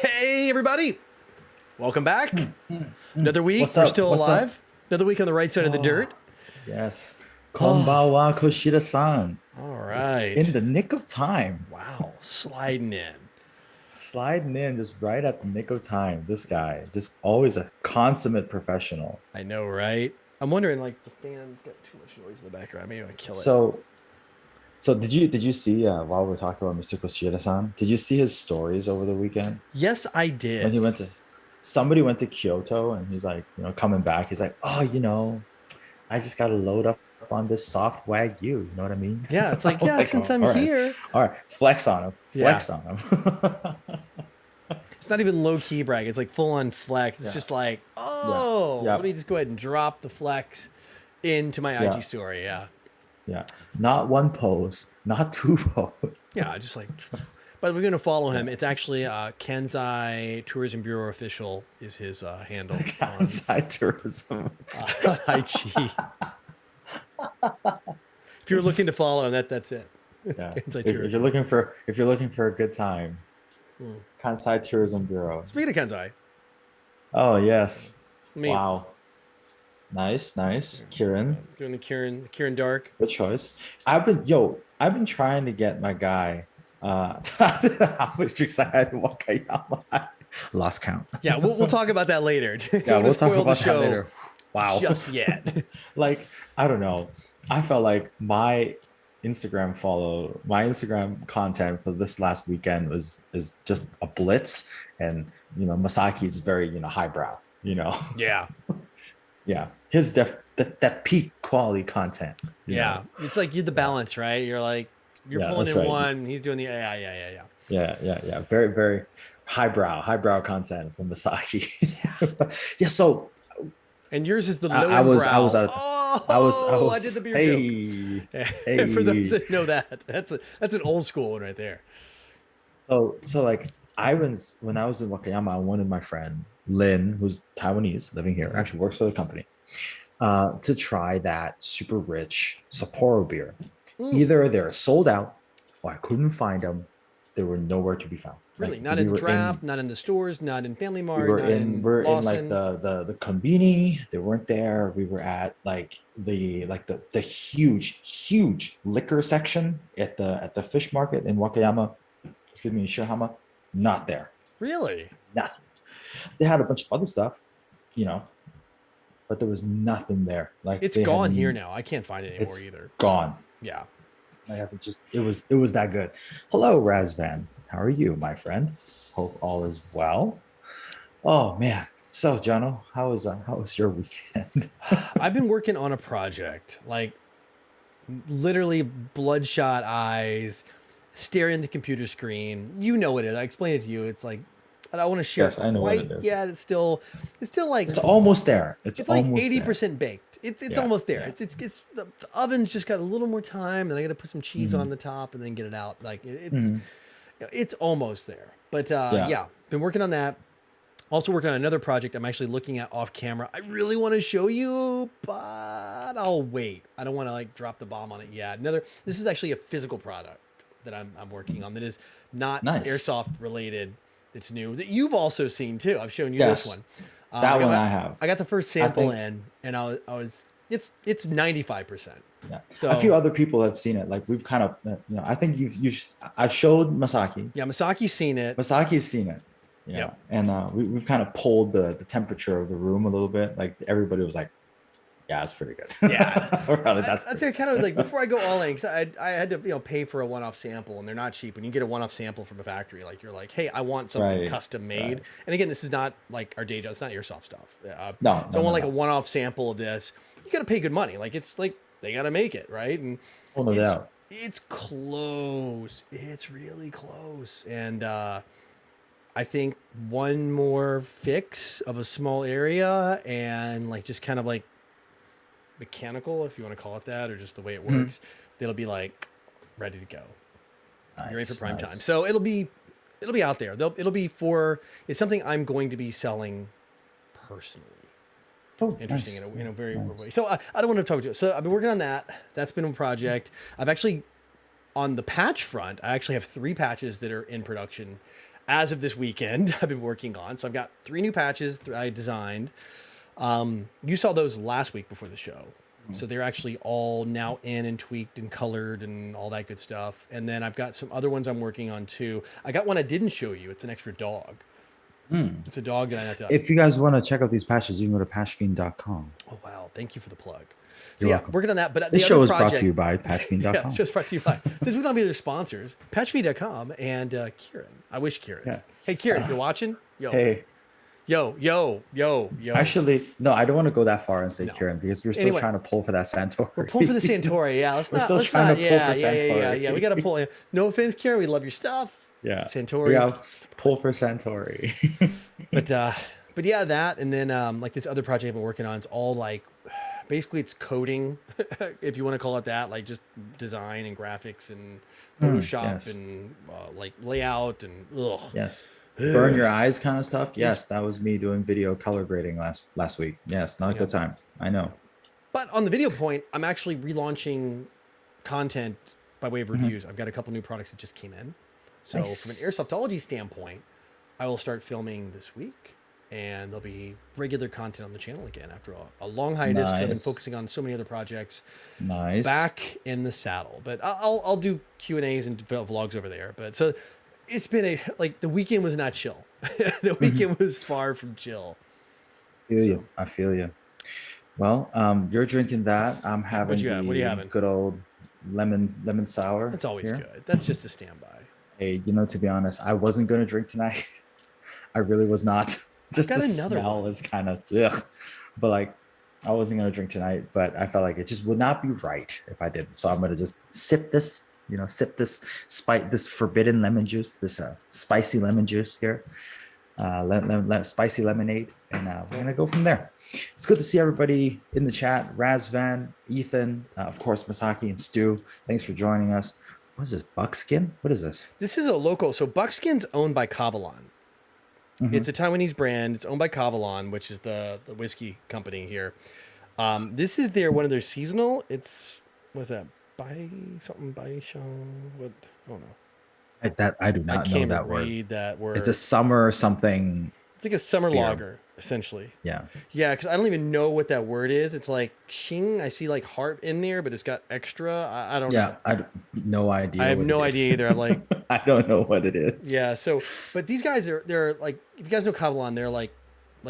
Hey, everybody. Welcome back. Another week. What's We're up? still What's up? alive. Another week on the right side of the Oh, dirt. yes. Oh, Konbawa Koshida-san. all In right. the nick of time. Wow. Sliding in. Sliding in just right at the nick of time. This guy, just always a consummate professional. I know, right? I'm wondering, like, the fans got too much noise in the background. Maybe I kill it. So, so did you see while we're talking about Mr. Koshida-san, did you see his stories over the weekend Yes, I when did. he went to somebody went to Kyoto and he's like, coming back, he's like, "Oh, I just got to load up on this soft wagyu, you know what I mean?" Yeah, it's like, I'm yeah, like, since "Oh, I'm all right. here. All right, flex on him. Yeah. Flex on him." It's not even low key brag. It's like full on flex. It's Yeah. just like, Yeah. oh, let Yeah. me just go ahead and drop the flex into my IG Yeah. story. Yeah. Yeah. Not one pose, not two pose. Yeah, just like, but we're going to follow him. Yeah. It's actually Kenzai Tourism Bureau official is his handle on Outside tourism. on IG. If you're looking to follow him, that's it. Yeah. Kenzai If you're Tourism. looking for a good time, Hmm. Kansai Tourism Bureau. Speaking of Kenzai, Oh yes. I mean, Wow. Nice, nice. Kieran. doing the Kieran Dark. Good choice. I've been trying to get my guy how many drinks I had in Wakayama. Lost count. Yeah, we'll talk about that later. Don't Yeah, want to we'll talk spoil the about that show later. Wow. just yet. Like, I don't know. I felt like my Instagram content for this last weekend is just a blitz. And Masaki's very, highbrow, Yeah, Yeah. His that peak quality content, yeah. It's like you're the Yeah. balance, right? You're like you're Yeah, pulling that's in right. one, he's doing the yeah. Yeah, yeah, yeah. Very, very highbrow content from Masaki. Yeah. Yeah, so And yours is the I, low I and was I brow. was out of t- I Oh, I did the was beer joke. hey, For those hey. that know that, that's an old school one right there. So like when I was in Wakayama, I wanted my friend Lynn, who's Taiwanese, living here, Mhm. actually works for the company, to try that super rich Sapporo beer. Mm, Either they're sold out or I couldn't find them. They were nowhere to be found. really, Like not in draft, not in the stores, not in Family Mart, not in we're in like Lawson. the conveni. They weren't there. We were at the huge liquor section at the fish market in Wakayama. Excuse me, in Shirahama. Not there. Really, Nothing. They had a bunch of other stuff, you know, but there was nothing there. Like it's they had gone here now. I can't find it anymore it's either. So gone. yeah, I haven't just it was that good. Hello, Razvan. How are you, my friend? Hope all is well. Oh man. So, Jono, how was your weekend? I've been working on a project like literally bloodshot eyes, staring at the computer screen. You know what it is. I explained it to you. It's like I don't want to share it Yes, I know what quite it is. yet. It's still like It's almost there. It's it's like almost there. 80% baked. It's Yeah, almost there. yeah. It's the oven's just got a little more time, and I got to put some cheese Mhm, on the top and then get it out. Like mhm. it's almost there. But Yeah. yeah, been working on that. Also working on another project I'm actually looking at off camera. I really want to show you, but I'll wait. I don't want to like drop the bomb on it yet. This is actually a physical product that I'm working on that is not Nice. airsoft related. It's new that you've also seen too. I've shown you this one. Yes. That one I have. I got the first I sample think in, and I was it's 95%. yeah. A few So other people have seen it. Like we've kind of I think I've showed Masaki. yeah, Masaki's seen it. Masaki's seen it. Yep. And we've kind of pulled the temperature of the room a little bit. Like everybody was like, yeah, it's pretty good. Yeah, That's I'd pretty say good. kind of like before I go all in, because I had to pay for a one-off sample, and they're not cheap. When you get a one-off sample from a factory, like you're like, hey, I want something Right. custom made. Right. And again, this is not like our day job; it's not airsoft stuff. No, So I no, no, want like a no. one-off sample of this. You got to pay good money. Like it's like they got to make it right, and Oh, no it's doubt. it's close. It's really close, and I think one more fix of a small area and like just kind of like mechanical, if you want to call it that, or just the way it Mhm. works, it'll be like ready to go. You're ready for Nice, prime time. nice. So it'll be out there. It'll be for it's something I'm going to be selling personally. Oh, Interesting nice. in a very weird way. Nice. So I don't want to talk to you. So I've been working on that. That's been a project. I've actually on the patch front. I actually have 3 patches that are in production. as of this weekend, I've been working on. So I've got 3 new patches I designed. You saw those last week before the show. So they're actually all now in and tweaked and colored and all that good stuff. And then I've got some other ones I'm working on too. I got one I didn't show you. It's an extra dog. It's a dog that I have to. If you guys want to check out these patches, you can go to patchfiend.com. Oh, wow. Thank you for the plug. So You're yeah, welcome. working on that. But This the show other is brought project, to you by patchfiend.com. yeah, just brought to you by. Since we don't have either sponsors, patchfiend.com and Kieran. I wish Kieran. Yeah. Hey, Kieran, if you're watching, yo. Hey. Yo. Actually, no, I don't want to go that far and say No. Kieran because we're still Anyway. trying to pull for that Santori. We're pulling for the Santori. Yeah, let's We're not. still let's trying not, to pull yeah, for yeah, Santori. yeah. We got to pull. No offense, Kieran. We love your stuff. Yeah. Santori. We got pull for Santori. But yeah, that, and then like this other project I've been working on, it's all like basically it's coding, if you want to call it that, like just design and graphics and Photoshop yes. and like layout and ugh. Yes. Burn your eyes kind of stuff. Yes, that was me doing video color grading last week. Yes, not a good time. I know. But on the video point, I'm actually relaunching content by way of reviews. I've got a couple new products that just came in. So Nice. from an airsoftology standpoint, I will start filming this week, and there'll be regular content on the channel again after a long hiatus because I've been Nice. focusing on so many other projects. Nice. Back in the saddle, but I'll do Q&As and vlogs over there. But so it's been the weekend was not chill. The weekend was far from chill. I feel you. Well, you're drinking that. I'm having What you have? What are you having? good old lemon sour. That's always here. good. That's just a standby. Hey, to be honest, I wasn't going to drink tonight. I really was not. Just got the another smell one. is kind of ugh. But like, I wasn't going to drink tonight, but I felt like it just would not be right if I didn't. So I'm going to just sip this, this forbidden lemon juice, this spicy lemon juice here, spicy lemonade. And we're going to go from there. It's good to see everybody in the chat. Razvan, Ethan, of course, Masaki and Stu. Thanks for joining us. What is this? Buckskin? What is this? This is a local. So Buckskin's owned by Kavalon. It's a Taiwanese brand. It's owned by Kavalon, which is the whiskey company here. This is one of their seasonal. It's what's that? Bai Shang. What? I don't know. I do not know that word. Read that word. It's a summer something. It's like a summer beer. lager, essentially. Yeah. Yeah, because I don't even know what that word is. It's like Xing. I see like heart in there, but it's got extra. I don't know. Yeah. I no idea. I have no idea either. I'm like, I don't know what it is. yeah. So, but these guys they're like, if you guys know Kavalon, they're like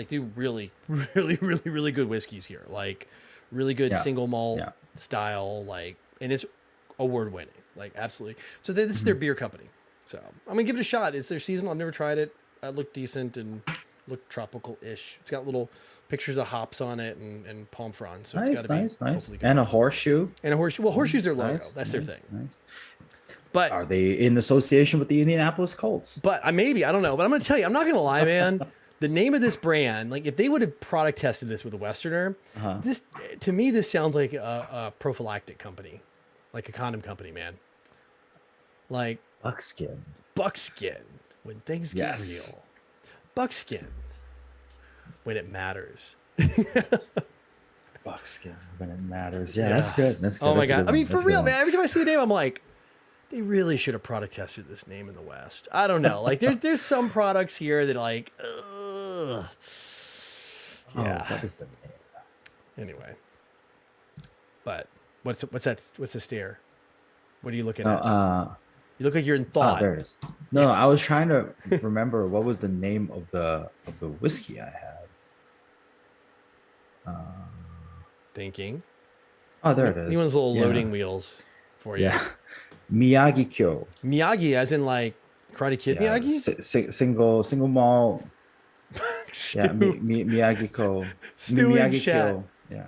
do really, really, really, really good whiskeys here. Like really good single malt style, and it's award winning, like absolutely. So this is their beer company. So I'm gonna give it a shot. It's their seasonal. I've never tried it. It looked decent and looked tropical-ish. It's got little pictures of hops on it and palm fronds. So it's got to be hopefully good. And a horseshoe. And a horseshoe. Well, horseshoes are logo. That's their thing. Nice. But are they in association with the Indianapolis Colts? But I don't know. But I'm going to tell you, I'm not going to lie, man. The name of this brand, like if they would have product tested this with a Westerner, this to me this sounds like a prophylactic company, like a condom company, man. Like Buckskin. When things get real. Buckskin. When it matters. Buckskin. When it matters. Yeah, that's good. That's good. Oh my That's a God. good I mean, one. for That's a real, good one. man. Every time I see the name, I'm like, they really should have product tested this name in the West. I don't know. Like there's some products here that like, ugh. Yeah. What is the name? Anyway. But what's the stare? What are you looking at? You look like you're in thought. There it is. No, I was trying to remember what was the name of the whiskey I had. Thinking. Oh, there it is. He wants little loading wheels for you. Yeah. Miyagi Kyo. Miyagi, as in like Karate Kid Miyagi? Single malt. Yeah, Miyagi Kyo. Stu in Miyagi chat. Kyo. Yeah.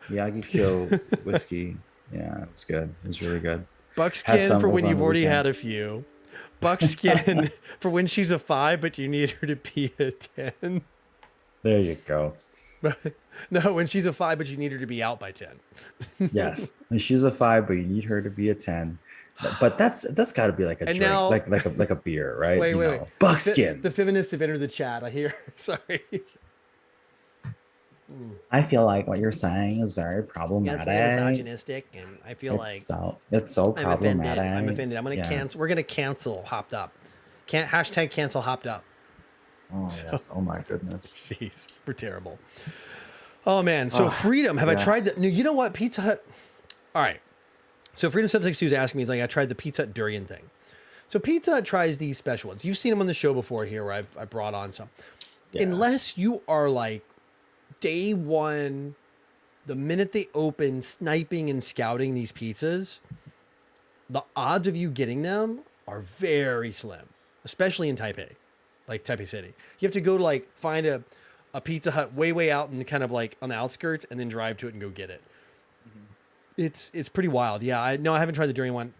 Miyagi Kyo whiskey. Yeah, it's good. It's really good. Buckskin for when you've already had a few. Buckskin for when she's a 5, but you need her to be a 10. There you go. No, when she's a 5, but you need her to be out by 10. Yes, and she's a 5, but you need her to be a 10. But that's got to be like a drink, now, like a beer, right? Wait. Buckskin. The feminists have entered the chat. I hear. Sorry. I feel like what you're saying is very problematic. Yeah, it's very misogynistic, and I feel it's so problematic. I'm offended. I'm gonna cancel. We're gonna cancel Hopped Up. Can't hashtag cancel hopped up. Oh yes. Oh my goodness. Jeez, we're terrible. Oh man. So Freedom, have I tried the? No, you know what? Pizza Hut. All right. So Freedom 762 is asking me, he's like, I tried the Pizza Hut durian thing. So Pizza Hut tries these special ones. You've seen them on the show before here, where I brought on some. Yes. Unless you are like day one, the minute they open, sniping and scouting these pizzas, the odds of you getting them are very slim, especially in Taipei, like Taipei City. You have to go to like find a Pizza Hut way out and kind of like on the outskirts and then drive to it and go get it. It's pretty wild. Yeah, I haven't tried the durian one.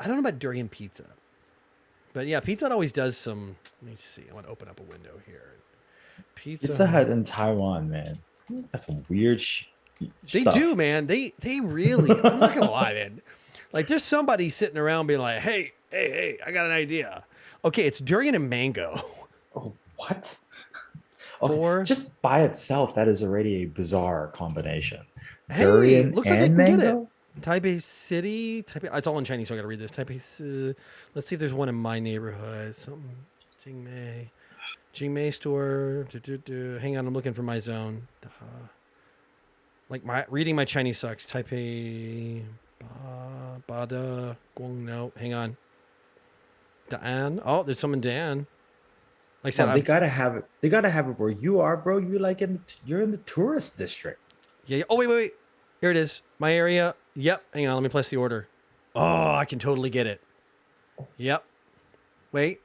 I don't know about durian pizza. But yeah, Pizza Hut always does some. Let me see. I want to open up a window here. Pizza Hut in Taiwan, man. That's some weird They stuff. do, man. They really. I'm not gonna lie, man. Like there's somebody sitting around being like, hey, I got an idea. Okay, it's durian and mango. Oh, what? Or just by itself, that is already a bizarre combination. Hey, Durian looks like I and can get mango. it. Taipei City. It's all in Chinese, so I gotta read this. Let's see if there's one in my neighborhood. Something. Jingmei store. Hang on, I'm looking for my zone. Reading my Chinese sucks. Taipei. Bada. Guang. No, hang on. Dan. Oh, there's some in Dan. Like I said, they gotta have it. They gotta have it where you are, bro. You're in the tourist district. Yeah. Oh, wait. Here it is. My area. Yep. Hang on. Let me place the order. Oh, I can totally get it. Yep. Wait.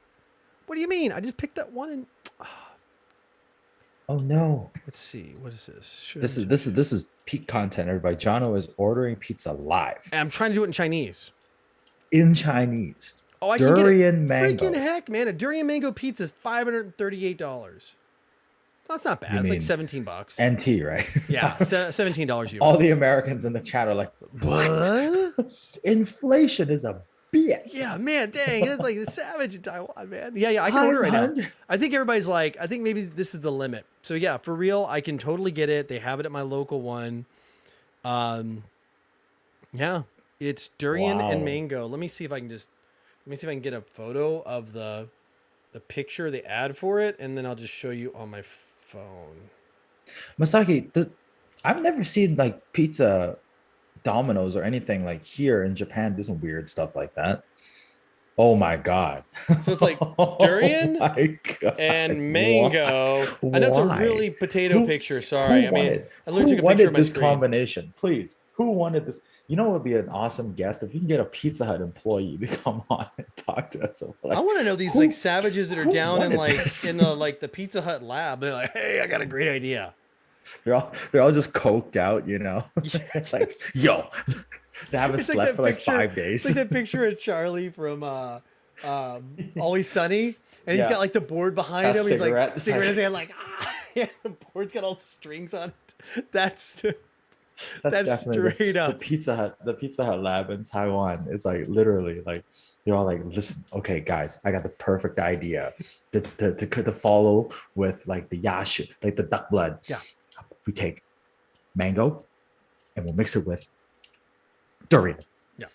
What do you mean? I just picked that one and. Oh no. Let's see. What is this? This is peak content, everybody. Jono is ordering pizza live. And I'm trying to do it in Chinese. In Chinese. Oh, I durian can get it. mango. Freaking heck, man! A durian mango pizza is $538. That's not bad. You It's like mean $17. NT, right? Yeah, $17 US. All the Americans in the chat are like, what? Inflation is a bitch. Yeah, man, dang, it's like the savage in Taiwan, man. Yeah, I can order it right now. I think everybody's like, I think maybe this is the limit. So yeah, for real, I can totally get it. They have it at my local one. Yeah, it's durian and mango. Let me see if I can get a photo of the picture, the ad for it, and then I'll just show you on my phone. Masaki, I've never seen like pizza Domino's or anything like here in Japan do some weird stuff like that. Oh my god. So it's like durian and mango. Why? I know it's a really potato picture. Sorry. I literally took a picture of my this screen. Combination? Please. Who wanted this? You know what would be an awesome guest if you can get a Pizza Hut employee to come on and talk to us. Like, I want to know these like savages that are down in like this? in the Pizza Hut lab. They're like, hey, I got a great idea. They're all just coked out, you know. Like, yo, they haven't slept for like 5 days. It's like that picture of Charlie from Always Sunny, and he's got like the board behind him. He's like the cigarette in his hand, like yeah, the board's got all the strings on it. That's definitely straight up. The Pizza Hut lab in Taiwan is like literally like they're all like, listen, okay, guys, I got the perfect idea to follow with like the yashu, like the duck blood. Yeah. We take mango and we'll mix it with durian. Yeah.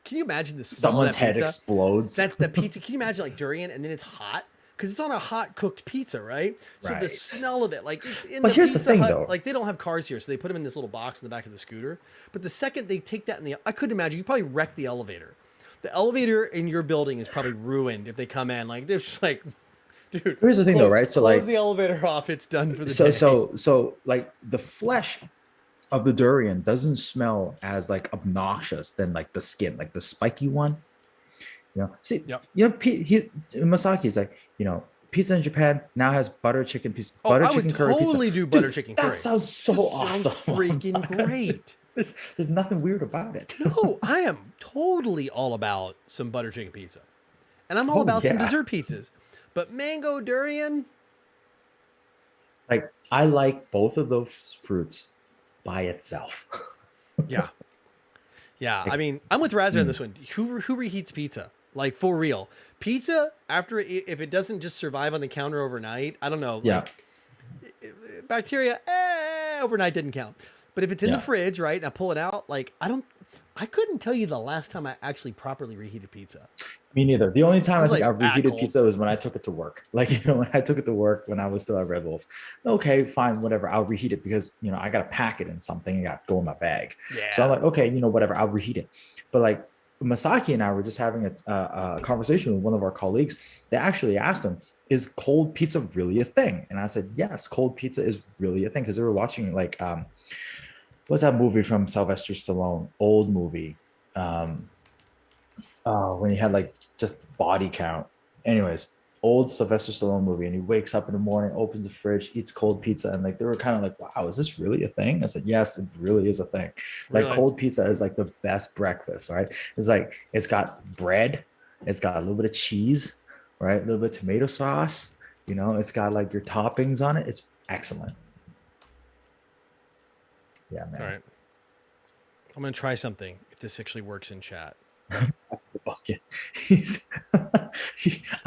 Can you imagine this? Someone's head explodes. That's the pizza. Can you imagine like durian and then it's hot? Because it's on a hot cooked pizza, right? So the smell of it, like it's in the here's Pizza the thing, Hut, though. like they don't have cars here, so they put them in this little box in the back of the scooter. But the second they take that I couldn't imagine. You probably wreck the elevator. The elevator in your building is probably ruined if they come in. Like they're just like, dude. Here's the thing, though, right? So close like the elevator off. It's done for the day. So like the flesh of the durian doesn't smell as like obnoxious than like the skin, like the spiky one. You know, see, you know, Masaki's like, you know, pizza in Japan now has butter chicken pizza. Butter chicken curry pizza. I would totally do butter chicken curry. That sounds so awesome. Freaking great. There's nothing weird about it. No, I am totally all about some butter chicken pizza. And I'm all about some dessert pizzas. But mango durian? Like, I like both of those fruits by itself. Yeah. Yeah. I mean, I'm with Razor on this one. Who reheats pizza? Like, for real. Pizza, if it doesn't just survive on the counter overnight, I don't know. Like, bacteria, overnight didn't count. But if it's in the fridge, right, and I pull it out, like, I couldn't tell you the last time I actually properly reheated pizza. Me neither. The only time It I was think I like bad reheated cold. pizza was when I took it to work. Like, when I took it to work when I was still at Red Wolf. Okay, fine, whatever. I'll reheat it because, I got to pack it in something. I got to go in my bag. So I'm Yeah. like, okay, whatever. I'll reheat it. But like Masaki and I were just having a conversation with one of our colleagues. They actually asked him, is cold pizza really a thing? And I said, yes, cold pizza is really a thing because they were watching like, what's that movie from Sylvester Stallone? Old movie. Um, when he had like just body count. Anyways, old Sylvester Stallone movie, and he wakes up in the morning, opens the fridge, eats cold pizza, and like they were kind of like, "Wow, is this really a thing?" I said, "Yes, it really is a thing." Like Really? cold pizza is like the best breakfast, right? It's like it's got bread, it's got a little bit of cheese, right? A little bit of tomato sauce. It's got like your toppings on it. It's excellent. Yeah, All man. right. I'm gonna try something if this actually works in chat. The bucket. He's There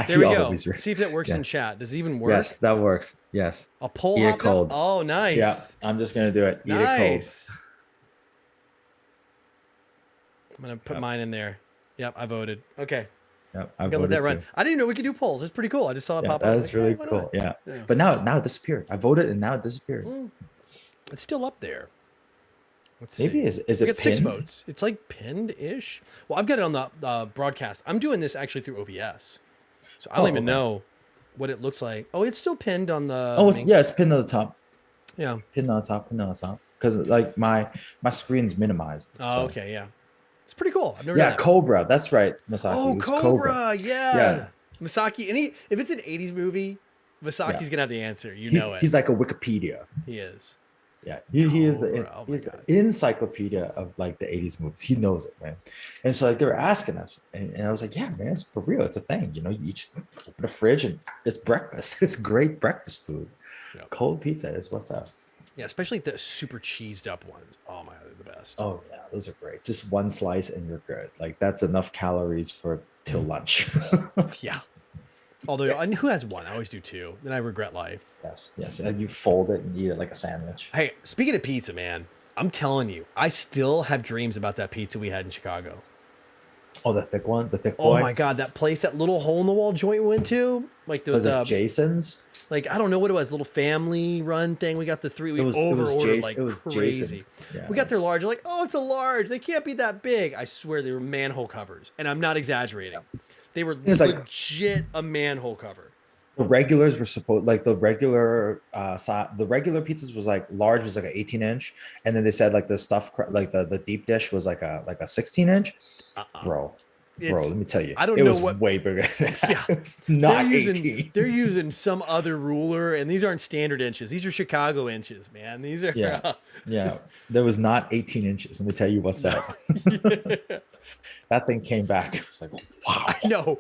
he we go. always See if that works in yes. chat. Does it even Yes, work? that works. Yes. A poll Eat it hopped up? cold. Oh, Yeah, nice. I'm just gonna do it. Eat it cold. Nice. I'm gonna put Yep. mine in there. Yep, I voted. Okay. Yep. I I'm gonna let voted that run. too. I didn't even know we could do polls. It's pretty cool. I just saw it Yeah, pop up. I that was is like, hey, really why cool. not? Yeah. Yeah. But now it disappeared. I voted and now it disappeared. It's still up there. Let's Maybe see. is We it got 6 pinned? votes. It's like pinned-ish. Well, I've got it on the broadcast. I'm doing this actually through OBS, so I don't Oh, even okay. know what it looks like. Oh, it's still pinned on the Oh, main. it's pinned on the top. Yeah. Pinned on the top, pinned on the top. Because like my screen's minimized. Oh, So okay. Yeah. It's pretty cool. I've never done yeah, that. Cobra. That's right, Masaki. Oh, It was Cobra. Cobra. Yeah, Yeah. Masaki. If it's an 80s movie, yeah. Masaki's gonna have the answer. You He's know it. he's like a Wikipedia. He is. Yeah, he is the Cobra. Oh he my is the god. encyclopedia of like the 80s movies. He knows it, man. And so like they were asking us, and I was like, yeah, man, it's for real. It's a thing. You just open the fridge and it's breakfast. It's great breakfast food. Yep. Cold pizza is what's up. Yeah, especially the super cheesed up ones. Oh my god, they're the best. Oh yeah, those are great. Just one slice and you're good. Like that's enough calories for till lunch. Yeah. Although, and who has one? I always do 2. Then I regret life. Yes. And you fold it and eat it like a sandwich. Hey, speaking of pizza, man, I'm telling you, I still have dreams about that pizza we had in Chicago. Oh, the thick one, the thick Oh boy. my god, that place, that little hole in the wall joint we went to, like Was it Jason's? like I don't know what it was, little family run thing. We got the 3. We It was over-ordered like it was crazy. Jason's. Yeah. We got their large. Like, oh, it's a large. They can't be that big. I swear they were manhole covers, and I'm not exaggerating. They were was like- legit a manhole cover. The regulars were supposed like the regular the regular pizzas was like large was like an 18-inch, and then they said like the stuff like the deep dish was like a 16-inch. Bro, let me tell you, I don't it know was what- way bigger. Yeah. It's not They're using 18. they're using some other ruler, and these aren't standard inches. These are Chicago inches, man. These are Yeah. Yeah, there was not 18 inches. Let me tell you what's up. Yeah. That thing came back. It was like, wow, I know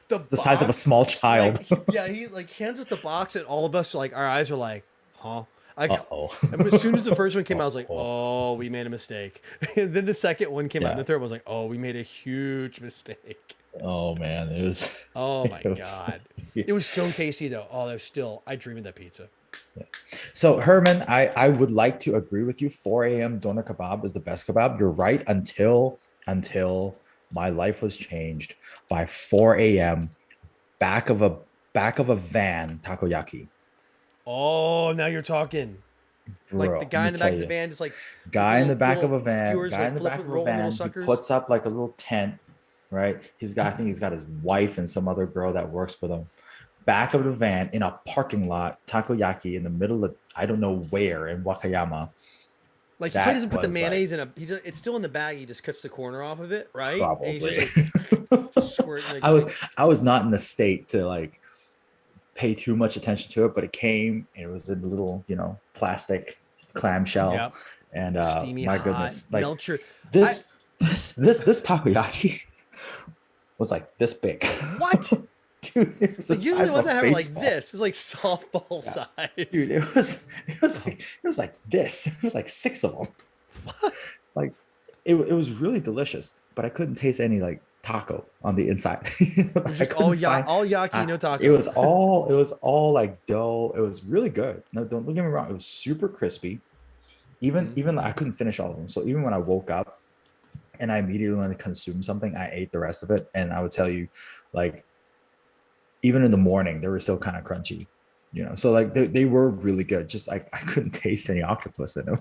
the size of a small child. Like, yeah, he like hands us the box, and all of us are like, our eyes are like, huh? Uh-oh. As soon as the first one came out, I was like, oh, we made a mistake. And then the second one came out, and the third one was like, oh, we made a huge mistake. Oh man, it was. Oh my it was- god, it was so tasty though. Oh, there's still, I dream of that pizza. So Herman, I would like to agree with you. 4 a.m. doner kebab is the best kebab. You're right until my life was changed by 4 a.m. back of a van takoyaki. Oh, now you're talking. Like Bro, the guy let in me the back tell of the you. van, just like Guy in the back of little a van, skewers, guy like, in the flip back it, of a roll little van. He suckers. puts up like a little tent, right? I think he's got his wife and some other girl that works for them. Back of the van in a parking lot, takoyaki in the middle of I don't know where in Wakayama. Like he That probably doesn't put the was, mayonnaise in a. It's still in the bag. He just cuts the corner off of it, right? And Probably. he's just, like, squirting, like, I was not in the state to like pay too much attention to it, but it came and it was in the little plastic clamshell. Yep. And steamy, my hot, goodness, like melt your. this takoyaki was like this big. What? Dude, it was the Like, usually size the ones of I a have are like baseball. this. It's like softball size. Dude, it was like this. It was like 6 of them. Like it was really delicious, but I couldn't taste any like taco on the inside. It was just all yaki, no taco. It was all like dough. It was really good. No, don't get me wrong. It was super crispy. Even I couldn't finish all of them. So even when I woke up, and I immediately wanted to consume something, I ate the rest of it. And I would tell you, like, even in the morning, they were still kind of crunchy, you know. So like they were really good. Just like I couldn't taste any octopus in them.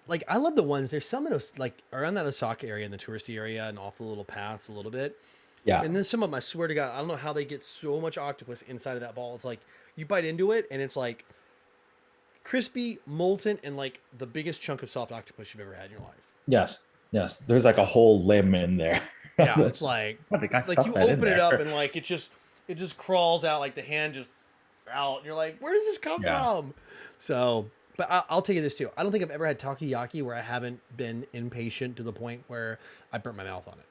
Like I love the ones. There's some in like around that Osaka area in the touristy area and off the little paths a little bit. Yeah. And then some of them, I swear to God, I don't know how they get so much octopus inside of that ball. It's like you bite into it and it's like crispy, molten, and like the biggest chunk of soft octopus you've ever had in your life. Yes. Yes. There's like a whole limb in there. Yeah, it's like I think I you stuffed that in open it up there. and like it just crawls out like the hand just out. And you're like, where does this come Yeah. from? So, but I'll tell you this too. I don't think I've ever had takoyaki where I haven't been impatient to the point where I burnt my mouth on it.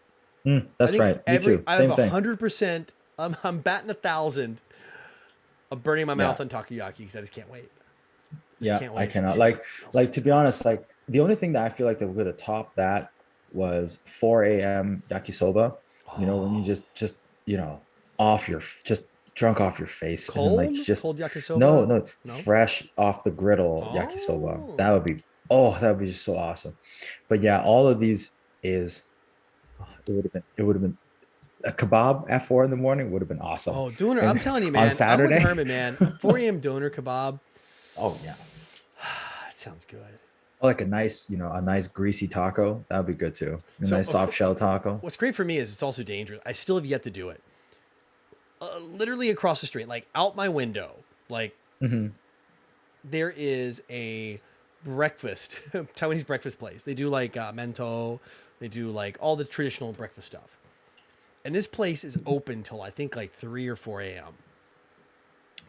I That's think right. Me too. I have Same thing. 100%. I'm batting 1,000 of burning my Yeah. mouth on takoyaki because I just can't wait. Yeah. Can't I wait. cannot like to be honest, like the only thing that I feel like that would have topped that was 4 a.m. yakisoba. You know, when you Oh, just you know off your just drunk off your face and then like cold just yakisoba. no No. fresh off the griddle yakisoba. Oh, That would be just so awesome. But yeah, all of these is it would have been a kebab at 4 in the morning would have been awesome. oh, doner. I'm And telling you, on man. I'm with Saturday, Herman, man. A 4 a.m. doner kebab. oh yeah, That sounds good. like a nice a nice greasy taco that would be good too. A So, nice soft shell taco. what's great for me is it's also dangerous. I still have yet to do it. Literally across the street, like out my window, like Hmm. there is a breakfast Taiwanese breakfast place. They do like mento, they do like all the traditional breakfast stuff. And this place is open till I think like 3 or 4 a.m.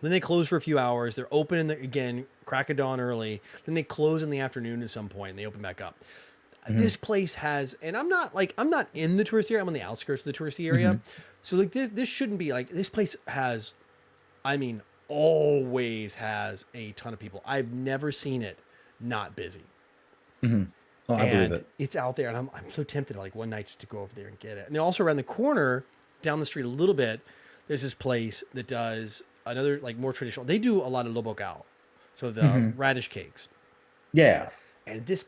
Then they close for a few hours. They're open again, crack of dawn early. Then they close in the afternoon at some point and they open back up. Hmm. This place has, and I'm not in the touristy area. I'm on the outskirts of the touristy area. Hmm. So like this shouldn't be like, this place has, I mean, always has a ton of people. I've never seen it not busy. Hmm. Oh, I believe And it. it's out there, and I'm so tempted like one night just to go over there and get it. And then also around the corner, down the street a little bit, there's this place that does another like more traditional. They do a lot of lobokao, so the Hmm. radish cakes. Yeah. And this,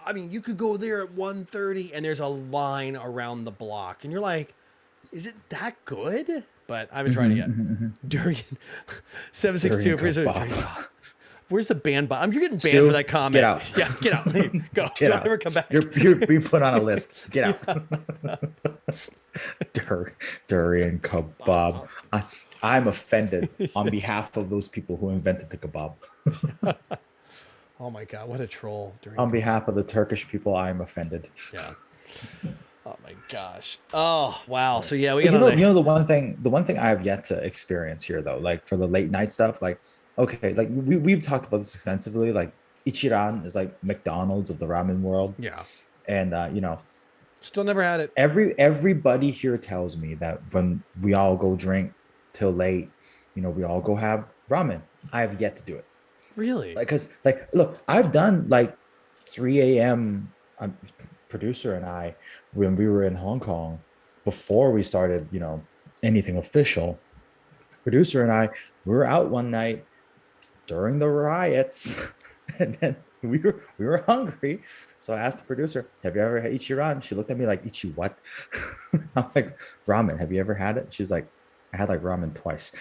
I mean, you could go there at 1:30, and there's a line around the block, and you're like, is it that good? But I haven't tried it yet. Durian 762. Durian Where's kebab. where's the ban button? You're getting banned Stu, for that comment. get out. Yeah, get out. Go. Get Don't out. ever come back. You're be put on a list. Get out. Durian kebab. I'm offended on behalf of those people who invented the kebab. Oh my god, what a troll! During On behalf of the Turkish people, I'm offended. yeah. Oh my gosh. Oh wow. So yeah, we But got on you know the one thing I have yet to experience here though, like for the late night stuff, like okay, like we've talked about this extensively. Like Ichiran is like McDonald's of the ramen world, Yeah. and you know Still never had it. everybody here tells me that when we all go drink till late, you know, we all go have ramen. I have yet to do it. Really? Like, cause like, look, I've done like 3 a.m. Producer and I, when we were in Hong Kong, before we started, you know, anything official, producer and I, we were out one night during the riots, and then we were hungry. So I asked the producer, "Have you ever had Ichiran?" She looked at me like, "Ichi what?" I'm like, "Ramen. Have you ever had it?" She's like, "I had like ramen twice."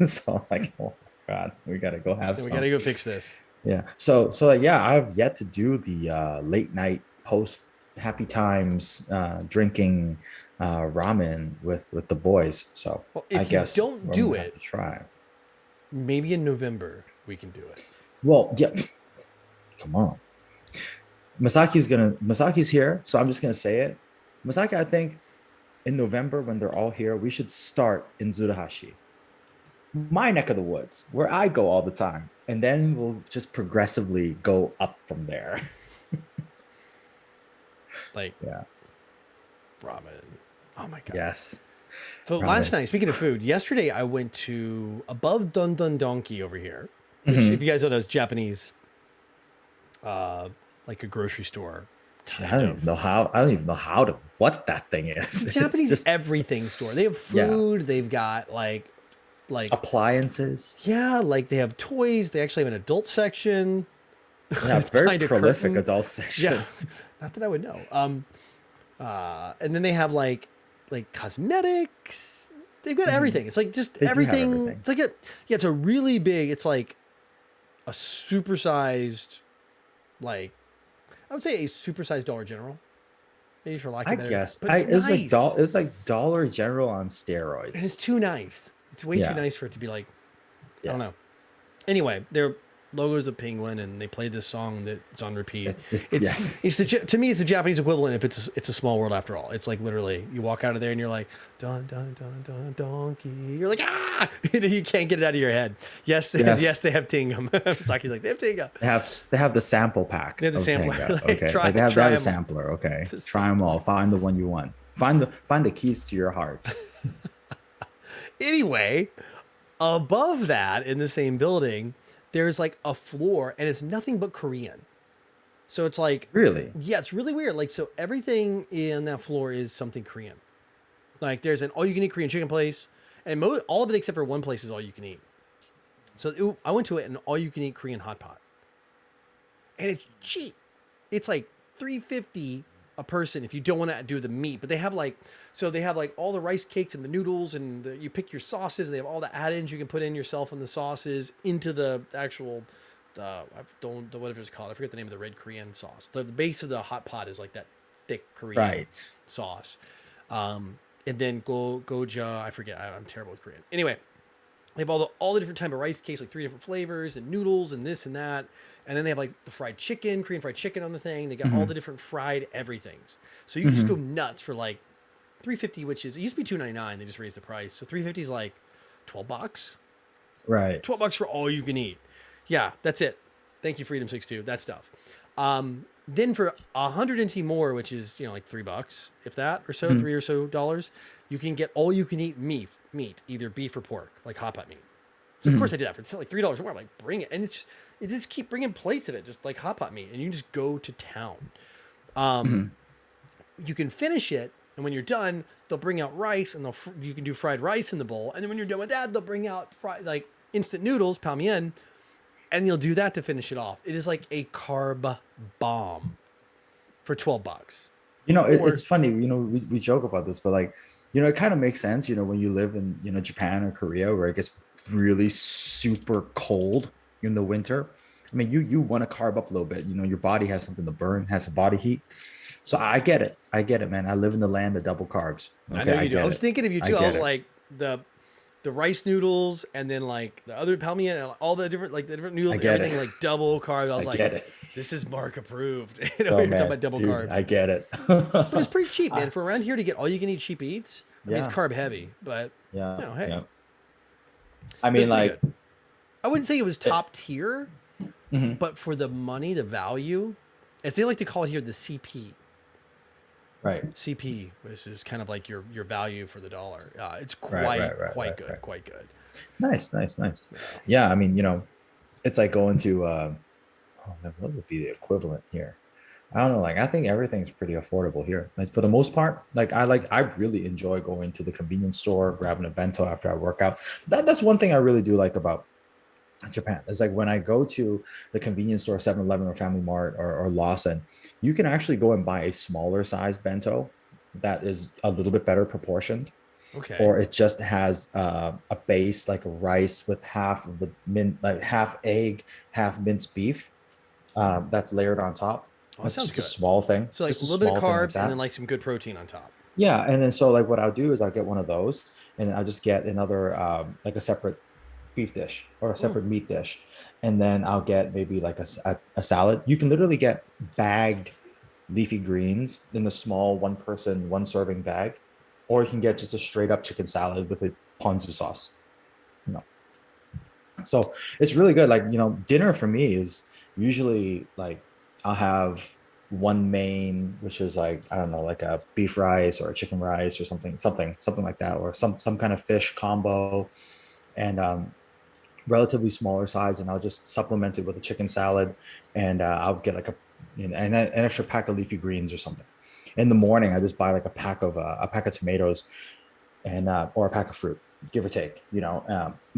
So I'm like, "Oh my god, we gotta go have Then we some." gotta go fix this. Yeah. So like, yeah, I've yet to do the late night post happy times drinking ramen with the boys. So Well, I if you guess don't we're do gonna have it, to try. maybe in November we can do it. Well, yeah. Come on. Masaki's here, so I'm just gonna say it. Masaki, I think in November when they're all here, we should start in Zurahashi, my neck of the woods, where I go all the time, and then we'll just progressively go up from there. Like Yeah. ramen. Oh my god. Yes. So Ramen. last night, speaking of food, yesterday I went to above Dun Dun Donkey over here, which Mhm. if you guys know, is Japanese, like a grocery store. I don't even know how. I don't even know how to what that thing is. It's a It's Japanese just everything store. They have Yeah. food. They've got like appliances. yeah, like they have toys. They actually have an adult section. Yeah, It's very behind a prolific curtain. adult section. Yeah, not that I would know. And then they have like cosmetics. They've got Hmm. everything. It's like just They do have everything. everything. It's like yeah, it's a really big. It's like a supersized, like I would say a supersized Dollar General, maybe for lack I of better. guess But I it's nice, it was like Dollar General on and it's steroids. too nice. It's way too Yeah, nice for it to be like I don't yeah. know. Anyway, their logo's a penguin, and they play this song that's on repeat. Yes. It's the to me it's the Japanese equivalent. If it's a small world after all, it's like literally you walk out of there and you're like dun dun dun dun donkey. You're like ah, you can't get it out of your head. Yes, Yes. yes, they have Tingum. Saki's like they have Tingum. They have the sample pack They have the of sampler. Tenga. Like Okay. Like they try have a them. sampler. Okay. The Try them all. sampler. Find the one you want. Find the keys to your heart. Anyway, above that in the same building, there's like a floor, and it's nothing but Korean. So it's like Really? yeah, it's really weird. Like, so everything in that floor is something Korean. Like, there's an all-you-can-eat Korean chicken place, and all of it except for one place is all-you-can-eat. So I went to it, an all-you-can-eat Korean hot pot, and it's cheap. It's like 350 a person if you don't want to do the meat. But they have like, so they have like all the rice cakes and the noodles, and you pick your sauces. They have all the add-ins you can put in yourself and the sauces into the actual I don't the whatever it's called. I forget the name of the red Korean sauce. The base of the hot pot is like that thick Korean Right. sauce. And then goja, I forget. I'm terrible with Korean. Anyway, they have all the different type of rice cakes, like 3 different flavors and noodles and this and that. And then they have like the fried chicken, Korean fried chicken on the thing. They got all Hmm. the different fried everythings. So you can just go Hmm. nuts for like 350, which is it used to be 299. They just raised the price. So 350 is like $12. Right. $12 for all you can eat. Yeah, that's it. Thank you, Freedom 62. That stuff. Then for 100 NT more, which is like $3, if that or so, Mhm. three or so dollars, you can get all you can eat meat, either beef or pork, like hot pot meat. So of course Mhm. I did that for like $3 more. I'm like, bring it, and it just keep bringing plates of it, just like hot pot meat, and you can just go to town. Mhm. You can finish it, and when you're done, they'll bring out rice, and you can do fried rice in the bowl, and then when you're done with that, they'll bring out fried like instant noodles, palmien, and you'll do that to finish it off. It is like a carb bomb for $12. It's Or funny, we joke about this, but like, it kind of makes sense, when you live in, Japan or Korea where it gets really super cold in the winter. I mean, you want to carb up a little bit, your body has something to burn, has a body heat. So I get it. I get it, man. I live in the land of double carbs. I Okay, know I you do. I get was it. thinking of you I too. I get was it. like the rice noodles, and then like the other palmien and all the different like the different noodles, I and get it. everything like double carbs. I I was like, get it. this is Mark approved. Oh You're talking man, about double dude, carbs. I get it. But it's pretty cheap, man. I- For around here to get all you can eat cheap eats. I mean, it's yeah, carb heavy, but yeah, hey, yeah. I it was mean, pretty like, good. I wouldn't say it was it, top tier, mhm, but for the money, the value, as they like to call it here, the CP. right, CP, which is kind of like your value for the dollar. It's right, quite right, right, quite right, good, right. quite good. Nice, nice, nice. Yeah. Yeah, I mean, it's like going to oh man, what would be the equivalent here? I don't know. Like, I think everything's pretty affordable here. Like for the most part, I really enjoy going to the convenience store, grabbing a bento after I work out. That's one thing I really do like about Japan. It's like when I go to the convenience store, 7-Eleven or Family Mart or Lawson, you can actually go and buy a smaller size bento that is a little bit better proportioned, Okay. or it just has a base like a rice with half of the mint, like half egg, half minced beef, that's layered on top. Oh, that That's sounds just a good. small thing, So like a just a little bit of small thing like carbs and then that. like some good protein on top. Yeah, and then so like what I'll do is I'll get one of those, and I'll just get another like a separate beef dish or a Oh, separate meat dish, and then I'll get maybe like a salad. You can literally get bagged leafy greens in the small one person one serving bag, or you can get just a straight up chicken salad with a ponzu sauce. You know, so it's really good. Like, dinner for me is usually like I'll have one main, which is like, I don't know, like a beef rice or a chicken rice or something like that, or some kind of fish combo, and relatively smaller size, and I'll just supplement it with a chicken salad, and I'll get like an extra pack of leafy greens or something. In the morning, I just buy like a pack of tomatoes and or a pack of fruit, give or take.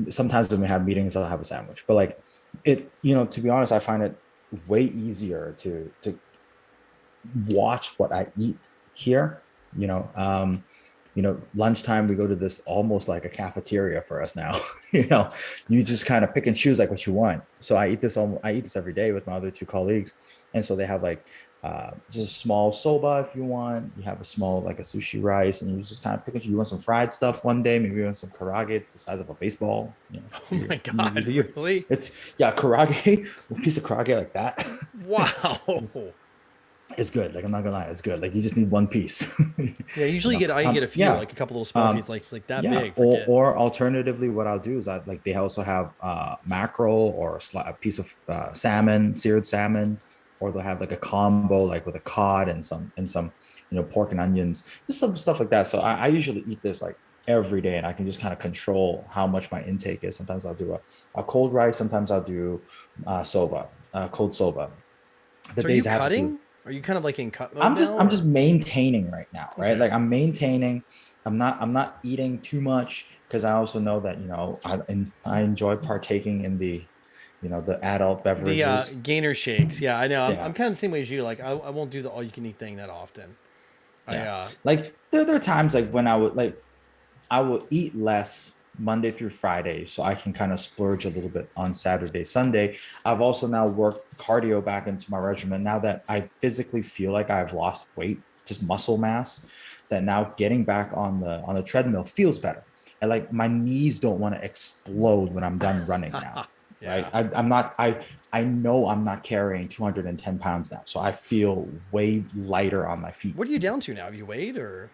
Sometimes when we have meetings, I'll have a sandwich, but like to be honest, I find it way easier to watch what I eat here, you know, lunchtime we go to this almost like a cafeteria for us now. you know, you just kind of pick and choose like what you want. So I eat this every day with my other two colleagues, and so they have like just a small soba if you want. You have a small like a sushi rice, and you just kind of pick and choose. You want some fried stuff one day, maybe you want some karage. It's the size of a baseball. You know, Oh my God, really? it's yeah, karage, a piece of karage like that. Wow. It's good. Like I'm not gonna lie, it's good. Like you just need one piece. Yeah, usually I get a few, Yeah. like a couple little small pieces, like that Yeah. big. Forget. Or alternatively, what I'll do is I like they also have mackerel or a piece of salmon, seared salmon, or they'll have like a combo like with a cod and some pork and onions, just some stuff like that. So I usually eat this like every day, and I can just kind of control how much my intake is. Sometimes I'll do a cold rice. Sometimes I'll do soba, cold soba. The So are you days I have to do cutting? Are you kind of like in cut mode now, I'm just or maintaining right now, right? okay? Like I'm maintaining. I'm not eating too much because I also know that I enjoy partaking in the adult The beverages. gainer shakes. Yeah, I know. I'm Yeah, kind of the same way as you. Like I won't do the all you can eat thing that often. I yeah. Like there are times like when I will eat less Monday through Friday, so I can kind of splurge a little bit on Saturday, Sunday. I've also now worked cardio back into my regimen now that I physically feel like I've lost weight, just muscle mass. That now getting back on the treadmill feels better, and like my knees don't want to explode when I'm done running now. Right, yeah. I know I'm not carrying 210 pounds now, so I feel way lighter on my feet. What are you down to now? Have you weighed or